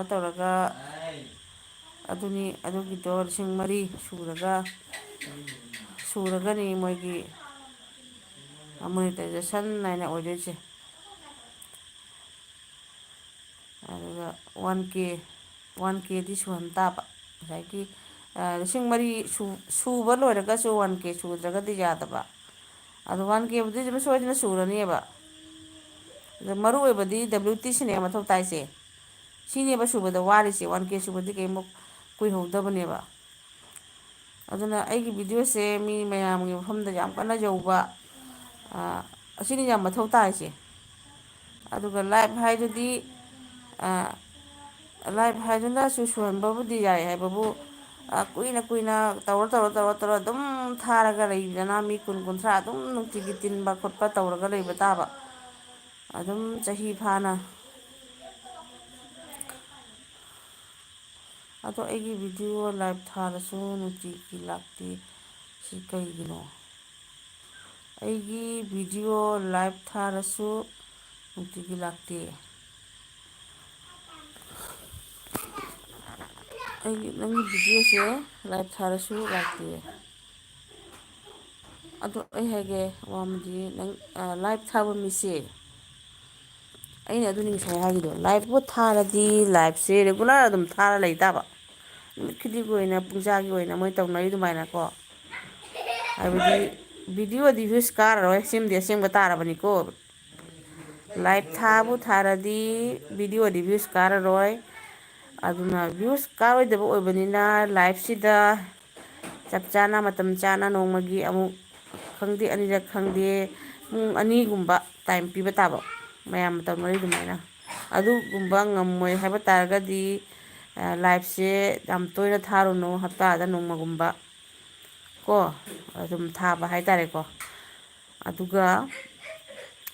ꯇꯧꯔꯒ ꯑꯗꯨꯒꯤꯗꯣ 3,000 ꯁꯨꯔꯒ ꯁꯨꯔꯒꯅꯤ ꯃꯣꯏꯒꯤ ꯃꯣꯅꯤꯇꯥꯏꯖꯦꯁꯟ ꯍꯥꯏꯅ ꯑꯣꯏꯗꯣꯏꯁꯦ꯫ ꯑꯗꯨꯒ 1K ꯗꯤ ꯁꯨꯍꯟ ꯇꯥꯕ ꯉꯁꯥꯏꯒꯤ 4,000 ꯁꯨꯕ ꯂꯣꯏꯔꯒꯁꯨ 1K ꯁꯨꯗ꯭ꯔꯒꯗꯤ ꯌꯥꯗꯕ꯫ ꯑꯗꯣ 1Kꯕꯨꯗꯤ ꯑꯗꯨꯝ ꯁꯣꯏꯗꯅ ꯁꯨꯔꯅꯦꯕ꯫ ꯑꯗ ꯃꯔꯨ ꯑꯣꯏꯕꯗꯤ WTCꯅꯦꯕ ꯃꯊꯧ ꯇꯥꯏꯁꯦ꯫ ꯁꯤꯅꯦꯕ ꯁꯨꯕꯗ ꯋꯥꯔꯤꯁꯦ 1K ꯁꯨꯕꯗꯤ ꯀꯩꯃꯨꯛ ꯀꯨꯏꯍꯧꯗꯕꯅꯦꯕ꯫ ꯑꯗꯨꯅ ꯑꯩꯒꯤ ꯚꯤꯗꯤꯑꯣꯁꯦ ꯃꯤ ꯃꯌꯥꯝꯒꯤ ꯃꯐꯝꯗ ꯌꯥꯝ ꯀꯟꯅ ꯌꯧꯕ ꯑꯁꯤꯅꯤ ꯌꯥꯝ ꯃꯊꯧ ꯇꯥꯔꯤꯁꯦ꯫ ꯑꯗꯨꯒ ꯂꯥꯏꯚ ꯍꯥꯏꯗꯨꯅꯁꯨ ꯁꯨꯍꯟꯕꯕꯨꯗꯤ ꯌꯥꯏ ꯍꯥꯏꯕꯕꯨ ꯀꯨꯏꯅ ꯇꯧꯔ ꯑꯗꯨꯝ ꯊꯥꯔꯒ ꯂꯩꯗꯅ ꯃꯤ 20-30 ꯑꯗꯨꯝ ꯅꯨꯡꯇꯤꯒꯤ ꯇꯤꯟꯕ ꯈꯣꯠꯄ ꯇꯧꯔꯒ ꯂꯩꯕ ꯇꯥꯕ꯫ ꯑꯗꯨꯝ ꯆꯍꯤ ꯐꯥꯅ꯫ ꯑꯗꯣ ꯑꯩꯒꯤ ꯚꯤꯗꯤꯑꯣ ꯂꯥꯏꯚ ꯊꯥꯔꯁꯨ ꯅꯨꯡꯇꯤꯒꯤ ꯂꯥꯛꯇꯦ ꯁꯤ ꯀꯩꯒꯤꯅꯣ? ꯑꯩꯒꯤ ꯚꯤꯗꯤꯑꯣ ꯂꯥꯏꯚ ꯊꯥꯔꯁꯨ ꯅꯨꯡꯇꯤꯒꯤ ꯂꯥꯛꯇꯦ꯫ ꯅꯪꯒꯤ ꯚꯤꯗꯤꯑꯣꯁꯦ ꯂꯥꯏꯚ ꯊꯥꯔꯁꯨ ꯂꯥꯛꯇꯦ꯫ ꯑꯗꯣ ꯑꯩ ꯍꯥꯏꯒꯦ ꯋꯥ ꯑꯃꯗꯤ ꯅꯪ ꯂꯥꯏꯚ ꯊꯥꯕ ꯃꯤꯁꯦ ꯑꯩꯅ ꯑꯗꯨꯅꯤ ꯉꯁꯥꯏ ꯍꯥꯏꯒꯤꯗꯣ ꯂꯥꯏꯚꯄꯨ ꯊꯥꯔꯗꯤ ꯂꯥꯏꯚꯁꯦ ꯔꯤꯒꯨꯂꯔ ꯑꯗꯨꯝ ꯊꯥꯔ ꯂꯩꯇꯥꯕ꯫ ꯅꯨꯃꯤꯠ ꯈꯨꯗꯤꯡꯒꯤ ꯑꯣꯏꯅ ꯄꯨꯡꯖꯥꯒꯤ ꯑꯣꯏꯅ ꯃꯣꯏ ꯇꯧꯅꯔꯤ ꯑꯗꯨꯃꯥꯏꯅꯀꯣ꯫ ꯍꯥꯏꯕꯗꯤ ꯚꯤꯗꯤꯑꯣꯗꯤ ꯚ꯭ꯌꯨꯁ ꯀꯥꯔꯔꯣꯏ ꯁꯤꯃꯗꯤ ꯑꯁꯦꯡꯕ ꯇꯥꯔꯕꯅꯤꯀꯣ꯫ ꯂꯥꯏꯚ ꯊꯥꯕꯨ ꯊꯥꯔꯗꯤ ꯚꯤꯗꯤꯑꯣꯗꯤ ꯚ꯭ꯌꯨꯁ ꯀꯥꯔꯔꯣꯏ꯫ ꯑꯗꯨꯅ ꯚ꯭ꯌꯨꯁ ꯀꯥꯔꯣꯏꯗꯕ ꯑꯣꯏꯕꯅꯤꯅ ꯂꯥꯏꯚꯁꯤꯗ ꯆꯞ ꯆꯥꯅ ꯃꯇꯝ ꯆꯥꯅ ꯅꯣꯡꯃꯒꯤ ꯑꯃꯨꯛ ꯈꯪꯗꯦ ꯑꯅꯤꯔꯛ ꯈꯪꯗꯦ ꯄꯨꯡ 2ꯒꯨꯝꯕ ꯇꯥꯏꯝ ꯄꯤꯕ ꯇꯥꯕ꯫ ꯃꯌꯥꯝꯅ ꯇꯧꯅꯔꯤ ꯑꯗꯨꯃꯥꯏꯅ ꯑꯗꯨꯒꯨꯝꯕ ꯉꯝꯃꯣꯏ ꯍꯥꯏꯕ ꯇꯥꯔꯒꯗꯤ ꯂꯥꯏꯚꯁꯦ ꯌꯥꯝ ꯇꯣꯏꯅ ꯊꯥꯔꯨꯅꯨ ꯍꯞꯇꯥꯗ ꯅꯣꯡꯃꯒꯨꯝꯕ ꯀꯣ ꯑꯗꯨꯝ ꯊꯥꯕ ꯍꯥꯏꯇꯥꯔꯦꯀꯣ꯫ ꯑꯗꯨꯒ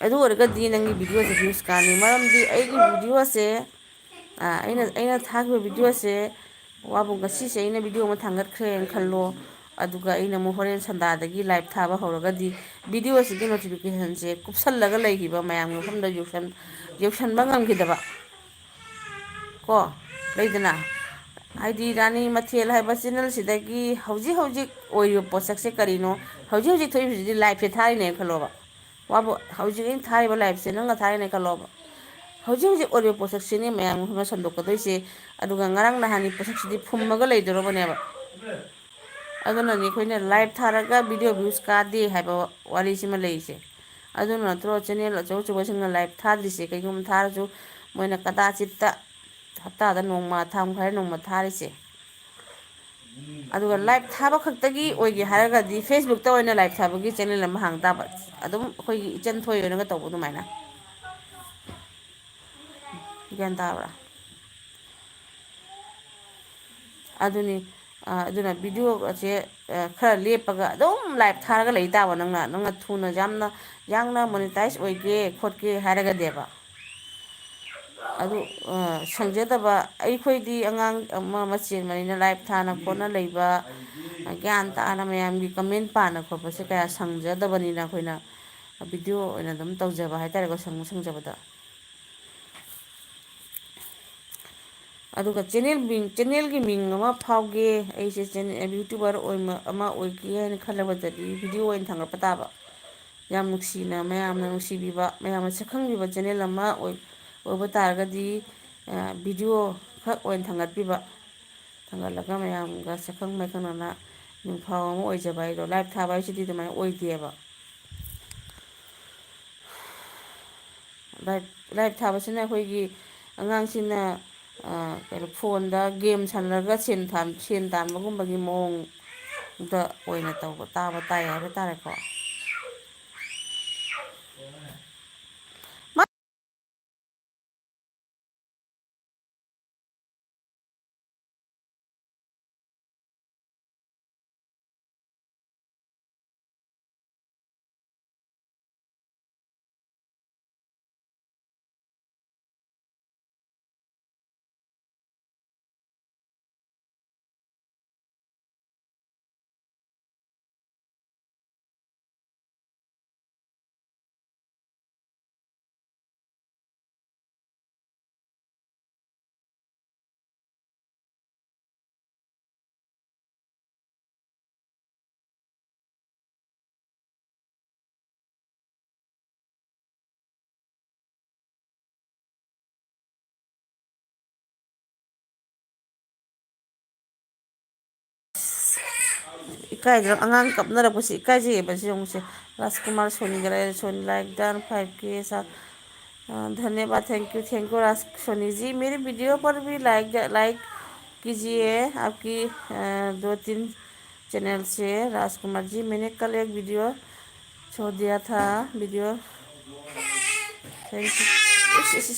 ꯑꯗꯨ ꯑꯣꯏꯔꯒꯗꯤ ꯅꯪꯒꯤ ꯚꯤꯗꯤꯑꯣꯁꯦ ꯚ꯭ꯌꯨꯁ ꯀꯥꯅꯤ ꯃꯔꯝꯗꯤ ꯑꯩꯒꯤ ꯚꯤꯗꯤꯑꯣꯁꯦ ꯑꯩꯅ ꯊꯥꯈꯤꯕ ꯚꯤꯗꯤꯑꯣꯁꯦ ꯋꯥꯕꯨ ꯉꯁꯤꯁꯦ ꯑꯩꯅ ꯚꯤꯗꯤꯑꯣ ꯑꯃ ꯊꯥꯡꯒꯠꯈ꯭ꯔꯦꯅ ꯈꯜꯂꯣ꯫ ꯑꯗꯨꯒ ꯑꯩꯅ ꯑꯃꯨꯛ ꯍꯣꯔꯦꯟ ꯁꯟꯗꯥꯗꯒꯤ ꯂꯥꯏꯚ ꯊꯥꯕ ꯍꯧꯔꯒꯗꯤ ꯚꯤꯗꯤꯑꯣꯁꯤꯒꯤ ꯅꯣꯇꯤꯐꯤꯀꯦꯁꯟꯁꯦ ꯀꯨꯞꯁꯜꯂꯒ ꯂꯩꯈꯤꯕ ꯃꯌꯥꯝꯒꯤ ꯃꯐꯝꯗ ꯌꯧꯁꯟꯕ ꯉꯝꯈꯤꯗꯕ ꯀꯣ ꯂꯩꯗꯅ꯫ ꯍꯥꯏꯗꯤ ꯔꯥꯅꯤ ꯃꯊꯦꯜ ꯍꯥꯏꯕ ꯆꯦꯅꯦꯜꯁꯤꯗꯒꯤ ꯍꯧꯖꯤꯛ ꯑꯣꯏꯔꯤꯕ ꯄꯣꯠꯁꯛꯁꯦ ꯀꯔꯤꯅꯣ? ꯍꯧꯖꯤꯛ ꯊꯣꯛꯏꯕꯁꯤꯗꯤ ꯂꯥꯏꯚꯁꯦ ꯊꯥꯔꯤꯅꯦꯅ ꯈꯜꯂꯣꯕ꯫ ꯋꯥꯕꯨ ꯍꯧꯖꯤꯛ ꯑꯩꯅ ꯊꯥꯔꯤꯕ ꯂꯥꯏꯚꯁꯦ ꯅꯪꯅ ꯊꯥꯔꯤꯅꯦ ꯈꯜꯂꯣꯕ꯫ ꯍꯧꯖꯤꯛ ꯑꯣꯏꯔꯤꯕ ꯄꯣꯠꯁꯛꯁꯤꯅꯦ ꯃꯌꯥꯝꯒꯤ ꯃꯐꯝꯗ ꯁꯟꯗꯣꯛꯀꯗꯣꯏꯁꯦ꯫ ꯑꯗꯨꯒ ꯉꯔꯥꯡ ꯅꯍꯥꯟꯒꯤ ꯄꯣꯠꯁꯛꯁꯤꯗꯤ ꯐꯨꯝꯃꯒ ꯂꯩꯗꯣꯔꯕꯅꯦꯕ꯫ ꯑꯗꯨꯅꯅꯦ ꯑꯩꯈꯣꯏꯅ ꯂꯥꯏꯚ ꯊꯥꯔꯒ ꯚꯤꯗꯤꯑꯣ ꯚ꯭ꯌꯨꯁ ꯀꯥꯗꯦ ꯍꯥꯏꯕ ꯋꯥꯔꯤꯁꯤꯃ ꯂꯩꯔꯤꯁꯦ꯫ ꯑꯗꯨꯅ ꯅꯠꯇ꯭ꯔꯣ ꯆꯦꯅꯦꯜ ꯑꯆꯧꯕꯁꯤꯡꯅ ꯂꯥꯏꯚ ꯊꯥꯗ꯭ꯔꯤꯁꯦ ꯀꯩꯒꯨꯝꯕ ꯊꯥꯔꯁꯨ ꯃꯣꯏꯅ ꯀꯗꯥꯆꯤꯠꯇ ꯍꯞꯇꯥꯗ ꯅꯣꯡꯃ ꯊꯥ ꯃꯈꯥꯏꯗ ꯅꯣꯡꯃ ꯊꯥꯔꯤꯁꯦ꯫ ꯑꯗꯨꯒ ꯂꯥꯏꯚ ꯊꯥꯕ ꯈꯛꯇꯒꯤ ꯑꯣꯏꯒꯦ ꯍꯥꯏꯔꯒꯗꯤ ꯐꯦꯁꯕꯨꯛꯇ ꯑꯣꯏꯅ ꯂꯥꯏꯚ ꯊꯥꯕꯒꯤ ꯆꯦꯅꯦꯜ ꯑꯃ ꯍꯥꯡ ꯇꯥꯕ꯫ ꯑꯗꯨꯝ ꯑꯩꯈꯣꯏꯒꯤ ꯏꯆꯟ ꯊꯣꯏ ꯍꯣꯏꯅꯒ ꯇꯧꯕ ꯑꯗꯨꯃꯥꯏꯅ꯫ ꯒ꯭ꯌꯥꯟ ꯇꯥꯕ꯭ꯔꯥ? ꯑꯗꯨꯅ ꯚꯤꯗꯤꯑꯣꯁꯦ ꯈꯔ ꯂꯦꯞꯄꯒ ꯑꯗꯨꯝ ꯂꯥꯏꯚ ꯊꯥꯔꯒ ꯂꯩ ꯇꯥꯕ ꯅꯪꯅ ꯊꯨꯅ ꯌꯥꯡꯅ ꯃꯣꯅꯤꯇꯥꯏꯁ ꯑꯣꯏꯒꯦ ꯈꯣꯠꯀꯦ ꯍꯥꯏꯔꯒꯗꯤꯕ꯫ ꯑꯗꯨ ꯁꯪꯖꯗꯕ ꯑꯩꯈꯣꯏꯗꯤ ꯑꯉꯥꯡ ꯑꯃ ꯆꯦꯟꯕꯅꯤꯅ ꯂꯥꯏꯚ ꯊꯥꯅ ꯈꯣꯠꯅ ꯂꯩꯕ ꯒ꯭ꯌꯥꯟ ꯇꯥꯅ ꯃꯌꯥꯝꯒꯤ ꯀꯃꯦꯟ ꯄꯥꯅ ꯈꯣꯠꯄꯁꯦ ꯀꯌꯥ ꯁꯪꯖꯗꯕꯅꯤꯅ ꯑꯩꯈꯣꯏꯅ ꯚꯤꯗꯤꯑꯣ ꯑꯣꯏꯅ ꯑꯗꯨꯝ ꯇꯧꯖꯕ ꯍꯥꯏꯇꯥꯔꯦꯀꯣ ꯁꯪꯖꯕꯗ꯫ ꯑꯗꯨꯒ ꯆꯦꯅꯦꯜꯒꯤ ꯃꯤꯡ ꯑꯃ ꯐꯥꯎꯒꯦ ꯑꯩꯁꯦ ꯌꯨꯇ꯭ꯌꯨꯕꯔ ꯑꯃ ꯑꯣꯏꯒꯦ ꯍꯥꯏꯅ ꯈꯜꯂꯕꯗꯗꯤ ꯚꯤꯗꯤꯑꯣ ꯑꯣꯏꯅ ꯊꯥꯡꯒꯠꯄ ꯇꯥꯕ꯫ ꯌꯥꯝ ꯅꯨꯡꯁꯤꯅ ꯃꯌꯥꯝꯅ ꯅꯨꯡꯁꯤꯕꯤꯕ ꯃꯌꯥꯝꯅ ꯁꯛꯈꯪꯕꯤꯕ ꯆꯦꯅꯦꯜ ꯑꯃ ꯑꯣꯏꯕ ꯇꯥꯔꯒꯗꯤ ꯚꯤꯗꯤꯑꯣ ꯈꯛ ꯑꯣꯏꯅ ꯊꯥꯡꯒꯠꯄꯤꯕ꯫ ꯊꯥꯡꯒꯠꯂꯒ ꯃꯌꯥꯝꯒ ꯁꯛꯈꯪ ꯃꯥꯏꯈꯪꯅꯅ ꯃꯤꯡꯐꯥꯎ ꯑꯃ ꯑꯣꯏꯖꯕ ꯍꯥꯏꯗꯣ ꯂꯥꯏꯚ ꯊꯥꯕ ꯍꯥꯏꯁꯤꯗꯤ ꯑꯗꯨꯃꯥꯏꯅ ꯑꯣꯏꯗꯦꯕ꯫ ꯂꯥꯏꯚ ꯊꯥꯕꯁꯤꯅ ꯑꯩꯈꯣꯏꯒꯤ ꯑꯉꯥꯡꯁꯤꯡꯅ ꯀꯩꯅꯣ ꯐꯣꯟꯗ ꯒꯦꯝ ꯁꯥꯟꯅꯔꯒ ꯁꯦꯟ ꯇꯥꯟꯕꯒꯨꯝꯕꯒꯤ ꯃꯑꯣꯡꯗ ꯑꯣꯏꯅ ꯇꯥꯕ ꯇꯥꯏ ꯍꯥꯏꯕ ꯇꯥꯔꯦꯀꯣ꯫ इकायद꯭ꯔꯣ अꯉाꯡ कपनरꯛꯄꯁꯤ इकायजेयेबꯁꯤ येꯡꯉꯨꯁꯦ Rajkumar Sonigara Soni like done 5K साथ धन्यवाद थैंक यू राज सोनी जी मेरे वीडियो पर भी लाइक कीजिए आपकी 2-3 चैनल से राजकुमार जी मैंने कल एक वीडियो छोड़ दिया था वीडियो थैंक यू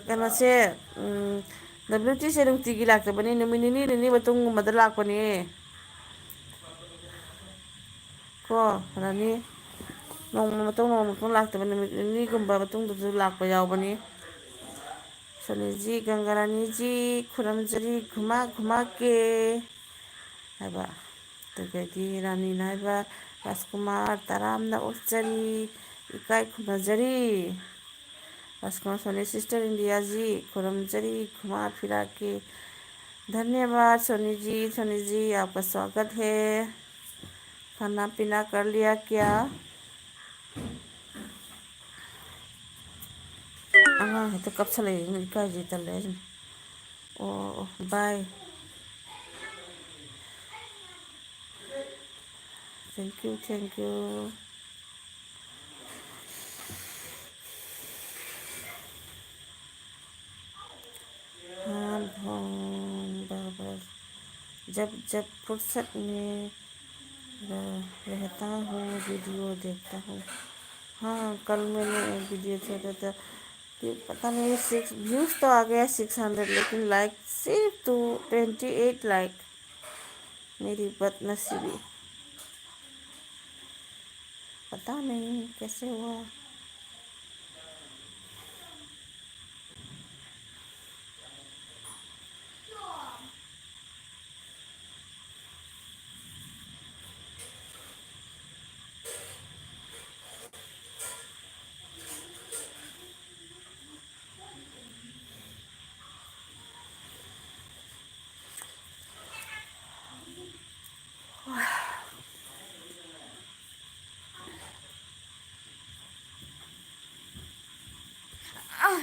ꯀꯩꯅꯣꯁꯦ WTC ꯅꯨꯡꯇꯤꯒꯤ ꯂꯥꯛꯇꯕꯅꯤ ꯅꯨꯃꯤꯠ ꯅꯤꯅꯤ ꯃꯇꯨꯡꯒꯨꯝꯕꯗ ꯂꯥꯛꯄꯅꯦ ꯀꯣ ꯔꯥꯅꯤ नोंमा मतों लाक्तबा नुमित निगुंबा मतुंगदसु लाक्पा यावबनी सोनीजी गंगारानी जी खुरमजरी घुमा घुमा के हाइबा तगदी रानी नाइबा राजकुमार तारामना ओक्चरी इकाई खुमाजरी राजकुमार सोनी सिस्टर इंडिया जी खुरमजरी घुमा फिरा के धन्यवाद सोनी जी आपका स्वागत है खाना पीना कर लिया क्या अꯉꯥꯡ ꯍꯦꯛꯇ ꯀꯞꯁꯜꯂꯛꯏ ꯏꯀꯥꯏꯖꯩ ꯇꯜꯂꯦ ꯍꯥꯏꯁꯤꯅꯤ ꯑꯣ बाय थैंक यू हाँ बाबा जब फुर्सत में रहता हूँ वीडियो देखता हूँ हाँ कल मैंने वीडियो छोड़ा था कि पता नहीं 6 व्यूज़ तो आ गया 600 लेकिन लाइक सिर्फ 28 लाइक मेरी बदनसीबी पता नहीं कैसे हुआ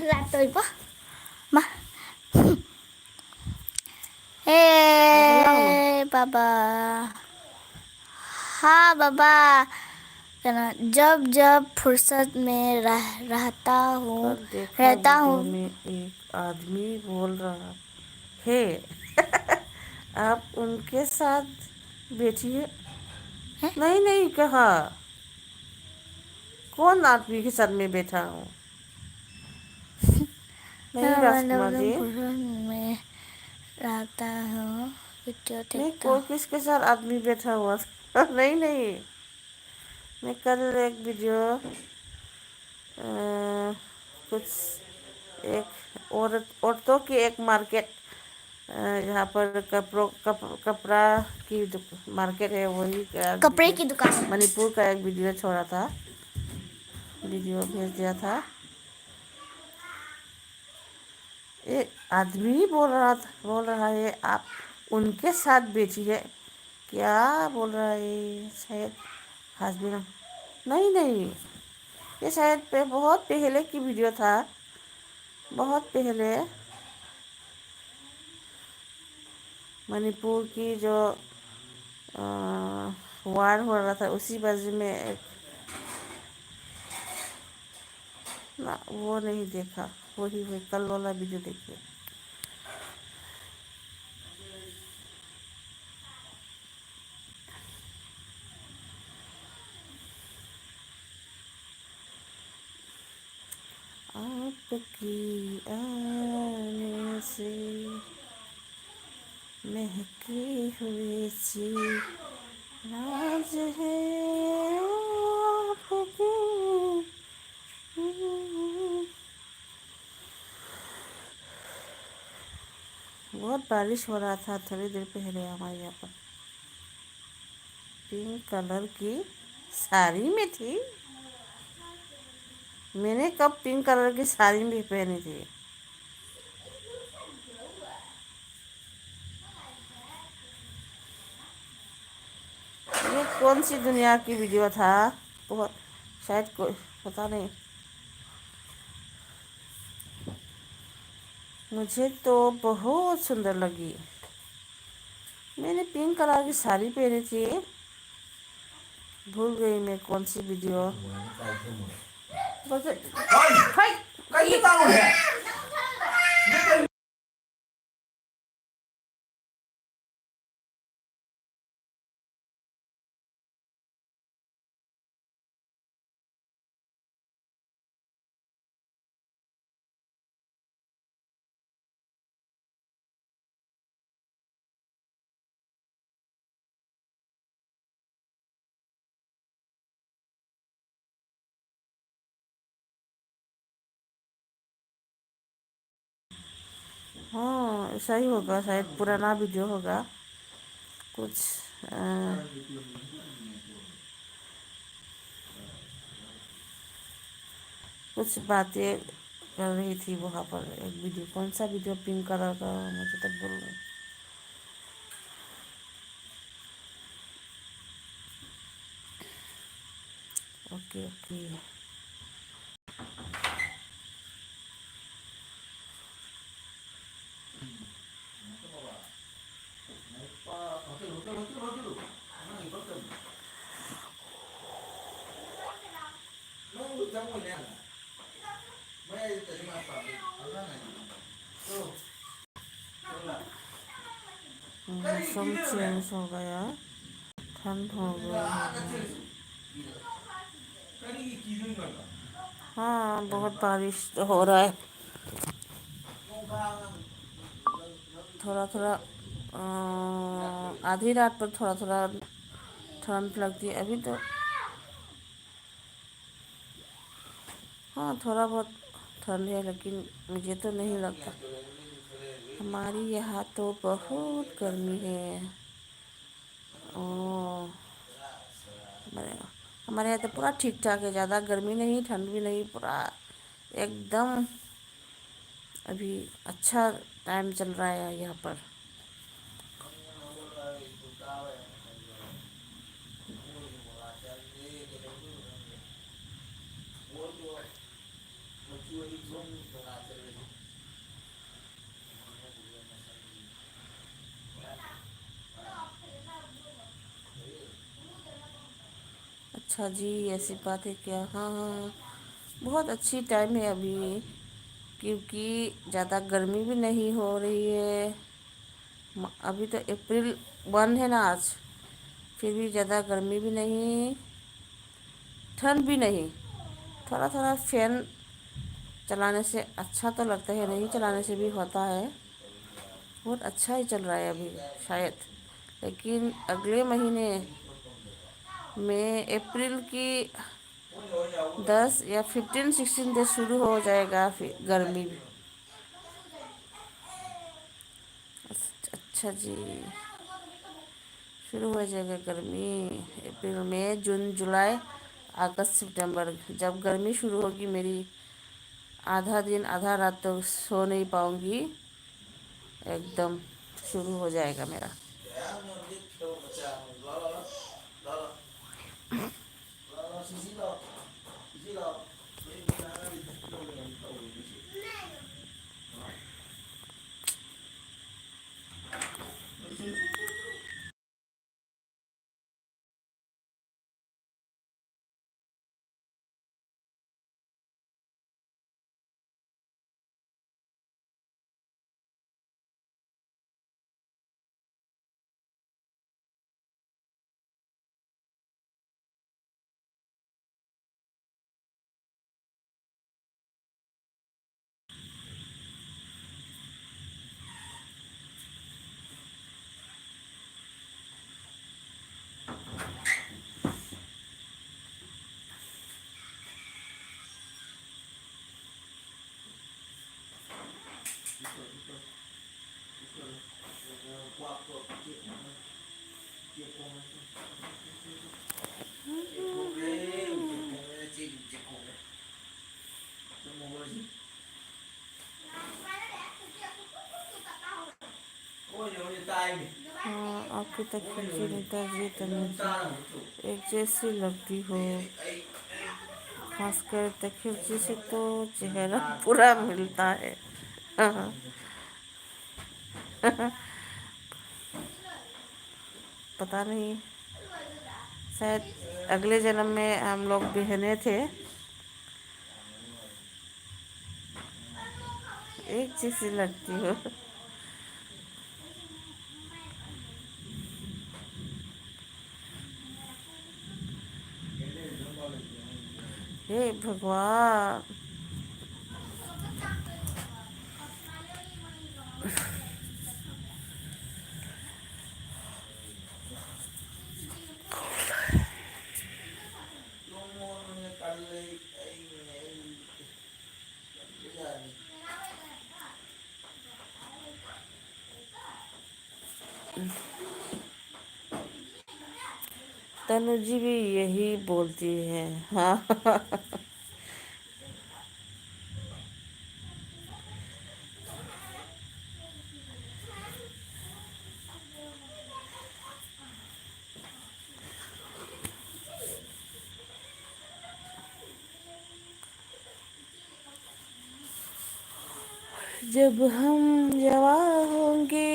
Là tôi quá mà हे बाबा हाँ बाबा कहना जब जब फुर्सत में रहता हूँ कल देखा वीडियो में एक आदमी बोल रहा है आप उनके साथ बैठिए नहीं कहा कौन आदमी के साथ में बैठा हूँ नहीं राजकुमार जी में रहता हूँ वीडियो नहीं देखता कोई किसके साथ आदमी बैठा हुआ था नहीं मैं कल एक वीडियो कुछ एक औरतों की एक मार्केट यहाँ पर कपड़ा की मार्केट है वही कपड़े की दुकान मणिपुर का एक वीडियो छोड़ा था वीडियो भेज दिया था एक आदमी बोल रहा है आप उनके साथ बैठिए क्या बोल रहा है शायद हस्बैंड नहीं ये शायद बहुत पहले की वीडियो था बहुत पहले मणिपुर की जो वार हो रहा था उसी बाजू में एक ना वो नहीं देखा वही कल वाला वीडियो देखिए आपकी आने से महकी हुई सी राज है आपकी बहुत बारिश हो रहा था थोड़ी देर पहले हमारे यहाँ पर पिंक कलर की साड़ी में थी मैंने कब पिंक कलर की साड़ी भी पहनी थी कौन सी दुनिया की वीडियो था? बहुत शायद कोई पता नहीं। मुझे तो बहुत सुंदर लगी। मैंने पिंक कलर की साड़ी पहनी थी। भूल गई मैं कौन सी वीडियो। बस हाय कहीं ताऊ है हाँ ऐसा ही होगा, शायद पुराना वीडियो होगा कुछ। अ, कुछ बातें कर रही थी वहाँ पर। एक वीडियो, कौन सा वीडियो पिंक कलर का, मुझे तो बोल रही। Okay okay. मौसम चेंज हो गया, ठंड हो गई है। हाँ बहुत बारिश तो हो रहा है। थोड़ा थोड़ा आधी रात पर थोड़ा थोड़ा ठंड लगती है अभी तो। हाँ थोड़ा बहुत ठंड है, लेकिन मुझे तो नहीं लगता। हमारी यहाँ तो बहुत गर्मी है। ओ हमारे हमारे यहाँ तो पूरा ठीक ठाक है, ज़्यादा गर्मी नहीं ठंड भी नहीं, पूरा एकदम अभी अच्छा टाइम चल रहा है यहाँ पर। अच्छा जी, ऐसी बात है क्या? हाँ हाँ, बहुत अच्छी टाइम है अभी, क्योंकि ज़्यादा गर्मी भी नहीं हो रही है। अभी तो अप्रैल 1 है ना आज, फिर भी ज़्यादा गर्मी भी नहीं, ठंड भी नहीं। थोड़ा थोड़ा फैन चलाने से अच्छा तो लगता है, नहीं चलाने से भी होता है। बहुत अच्छा ही चल रहा है अभी शायद, लेकिन अगले महीने में अप्रैल की 10 या 15 16 से शुरू हो जाएगा फिर गर्मी भी। अच्छा जी, शुरू हो जाएगा गर्मी अप्रैल मई जून जुलाई अगस्त सितंबर। जब गर्मी शुरू होगी मेरी, आधा दिन आधा रात तो सो नहीं पाऊंगी, एकदम शुरू हो जाएगा मेरा। ôi trời ơi tay हाँ, आपकी तकनीकी नेताजी तनुजी एक जैसी लगती हो, खासकर तकनीकी से तो चेहरा पूरा मिलता है। हाँ, पता नहीं, शायद अगले जन्म में हम लोग बहने थे, एक जैसी लगती हो। हे भगवान। तनु जी भी यही बोलती है। हाँ। जब हम जवान होंगे,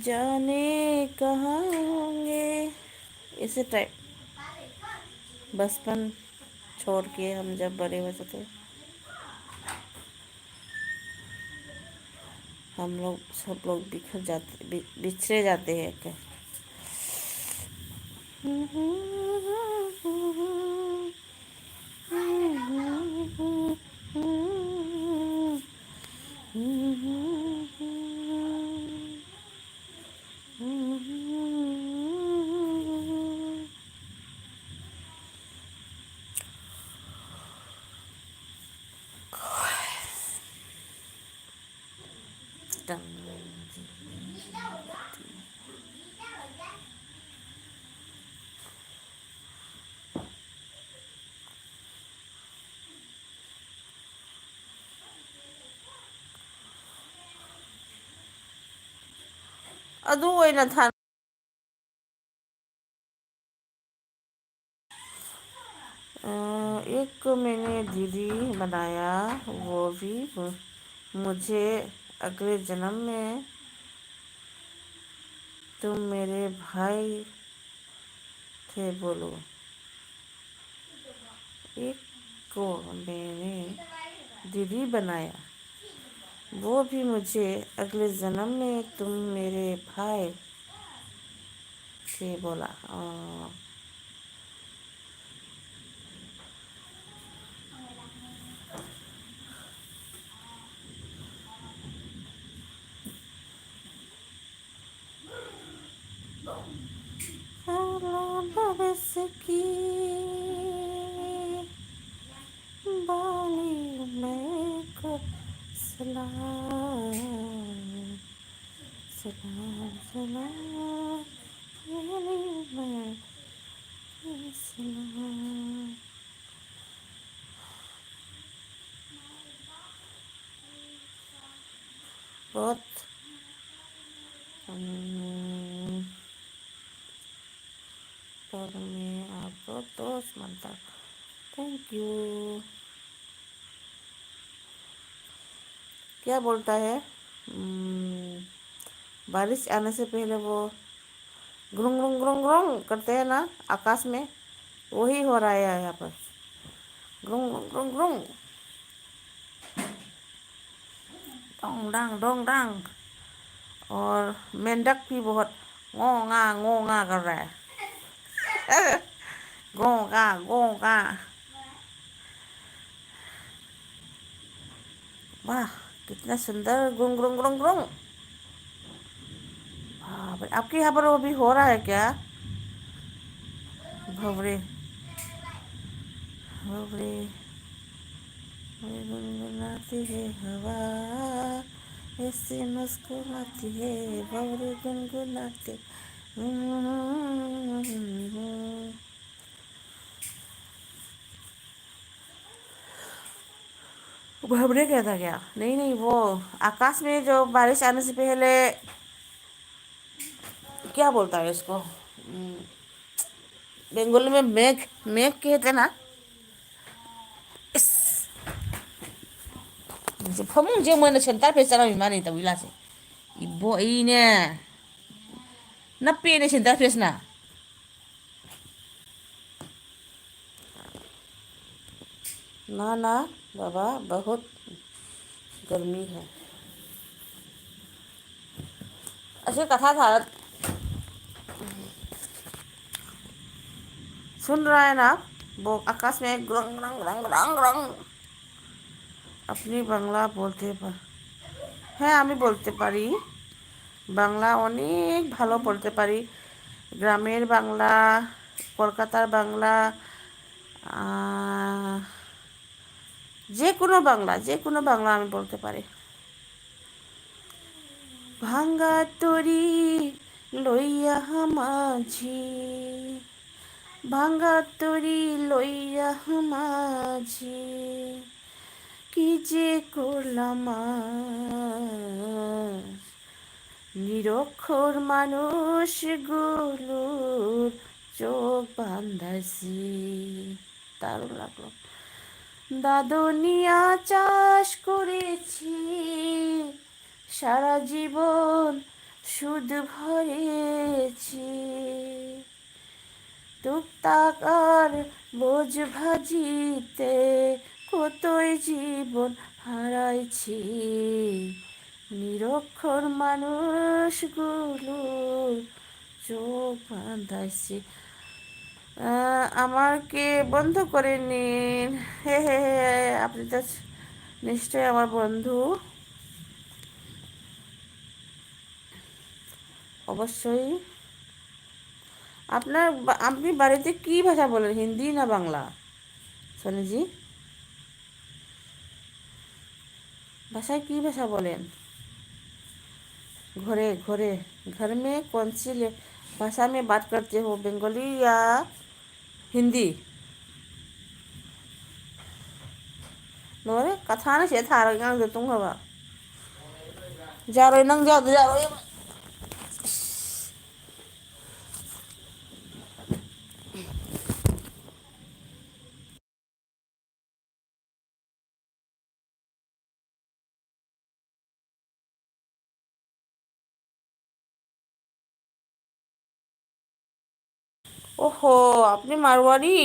जाने कहाँ होंगे, इसी टाइप बचपन छोड़ के हम जब बड़े हो जाते, हम लोग सब लोग बिखर जाते, बिछड़े जाते हैं क्या। ꯑꯗꯨ ꯑꯣꯏꯅ ꯊꯥ एक को मैंने दीदी बनाया, वो भी मुझे अगले जन्म में तुम मेरे भाई थे बोलो। एक को मैंने दीदी बनाया, वो भी मुझे अगले जन्म में तुम मेरे भाई थे बोला। बरस की बाली मैं को सलाम सलाम सलाम, बाली मैं को सलाम। बहुत पर मैं आपको दोस्त मानता। Thank you. क्या बोलता है? बारिश आने से पहले वो ग्रुंग ग्रुंग ग्रुंग ग्रुंग करते हैं ना आकाश में, वही हो रहा है यहाँ पर। ग्रुंग ग्रुंग ग्रुंग ग्रुंग, डोंग डांग डोंग डांग। और मेंढक भी बहुत ngô nga कर रहा है। गो गा। वाह, कितना सुंदर ग्रुंग ग्रुंग ग्रुंग ग्रुंग। आपके यहाँ पर वो भी हो रहा है क्या? भवरे भवरे गुनगुनाती है हवा, ऐसे मुस्कुराती है भवरे गुनगुनाती। भवरे क्या था क्या? नहीं नहीं, वो आकाश में जो बारिश आने से पहले क्या बोलता है इसको, बंगाली में मेघ, मेघ कहते ना इस 이제 퍼몽 제모는 전 딸 사람이 많이 있다 위라세 이뭐 이네 나 빼네 전 딸 나 ना ना बाबा बहुत गर्मी है। ऐसे कथा था, सुन रहा है ना, वो आकाश में रंग रंग रंग रंग रंग अपनी বাংলা বলতে হ্যাঁ আমি বলতে পারি, বাংলা অনেক ভালো বলতে পারি। গ্রামের বাংলা, কলকাতার বাংলা, যে কোনো বাংলা, যে কোনো বাংলা আমি বলতে পারি। ভাঙ্গা তরি লইয়া মাঝি, ভাঙ্গা তরি লইয়া মাঝি, কি যে করলাম আজ, নিরক্ষর মানুষ গুলোর চোখ বান্ধাইছি। দারুণ লাগলো। দাদনিয়া চাষ করেছি সারা জীবন, সুদ ভরেছি, টুকটাক আর বোঝ ভাজিতে কতই জীবন হারাইছি, নিরক্ষর মানুষগুলোর চোখ বাঁধাইছি। আমাকে বন্ধ করে নিন, হে হে হে, আপনি তো নিশ্চয়ই আমার বন্ধু। অবশ্যই। আপনি বাড়িতে কি ভাষা বলেন, হিন্দি না বাংলা সোনিজি? भाषा की भाषा बोलें? घरे घरे घर में कौन सी भाषा में बात करते हो, बंगाली या हिंदी? नोरे कथा ना से Thar ngang de tung haba jaro nang jaro ओहो আপনি মারওয়ারি?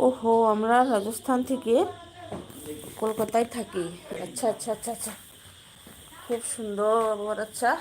ওহো আমরা রাজস্থান থেকে কলকাতায় থাকি। আচ্ছা আচ্ছা আচ্ছা আচ্ছা, খুব সুন্দর, বহুত আচ্ছা।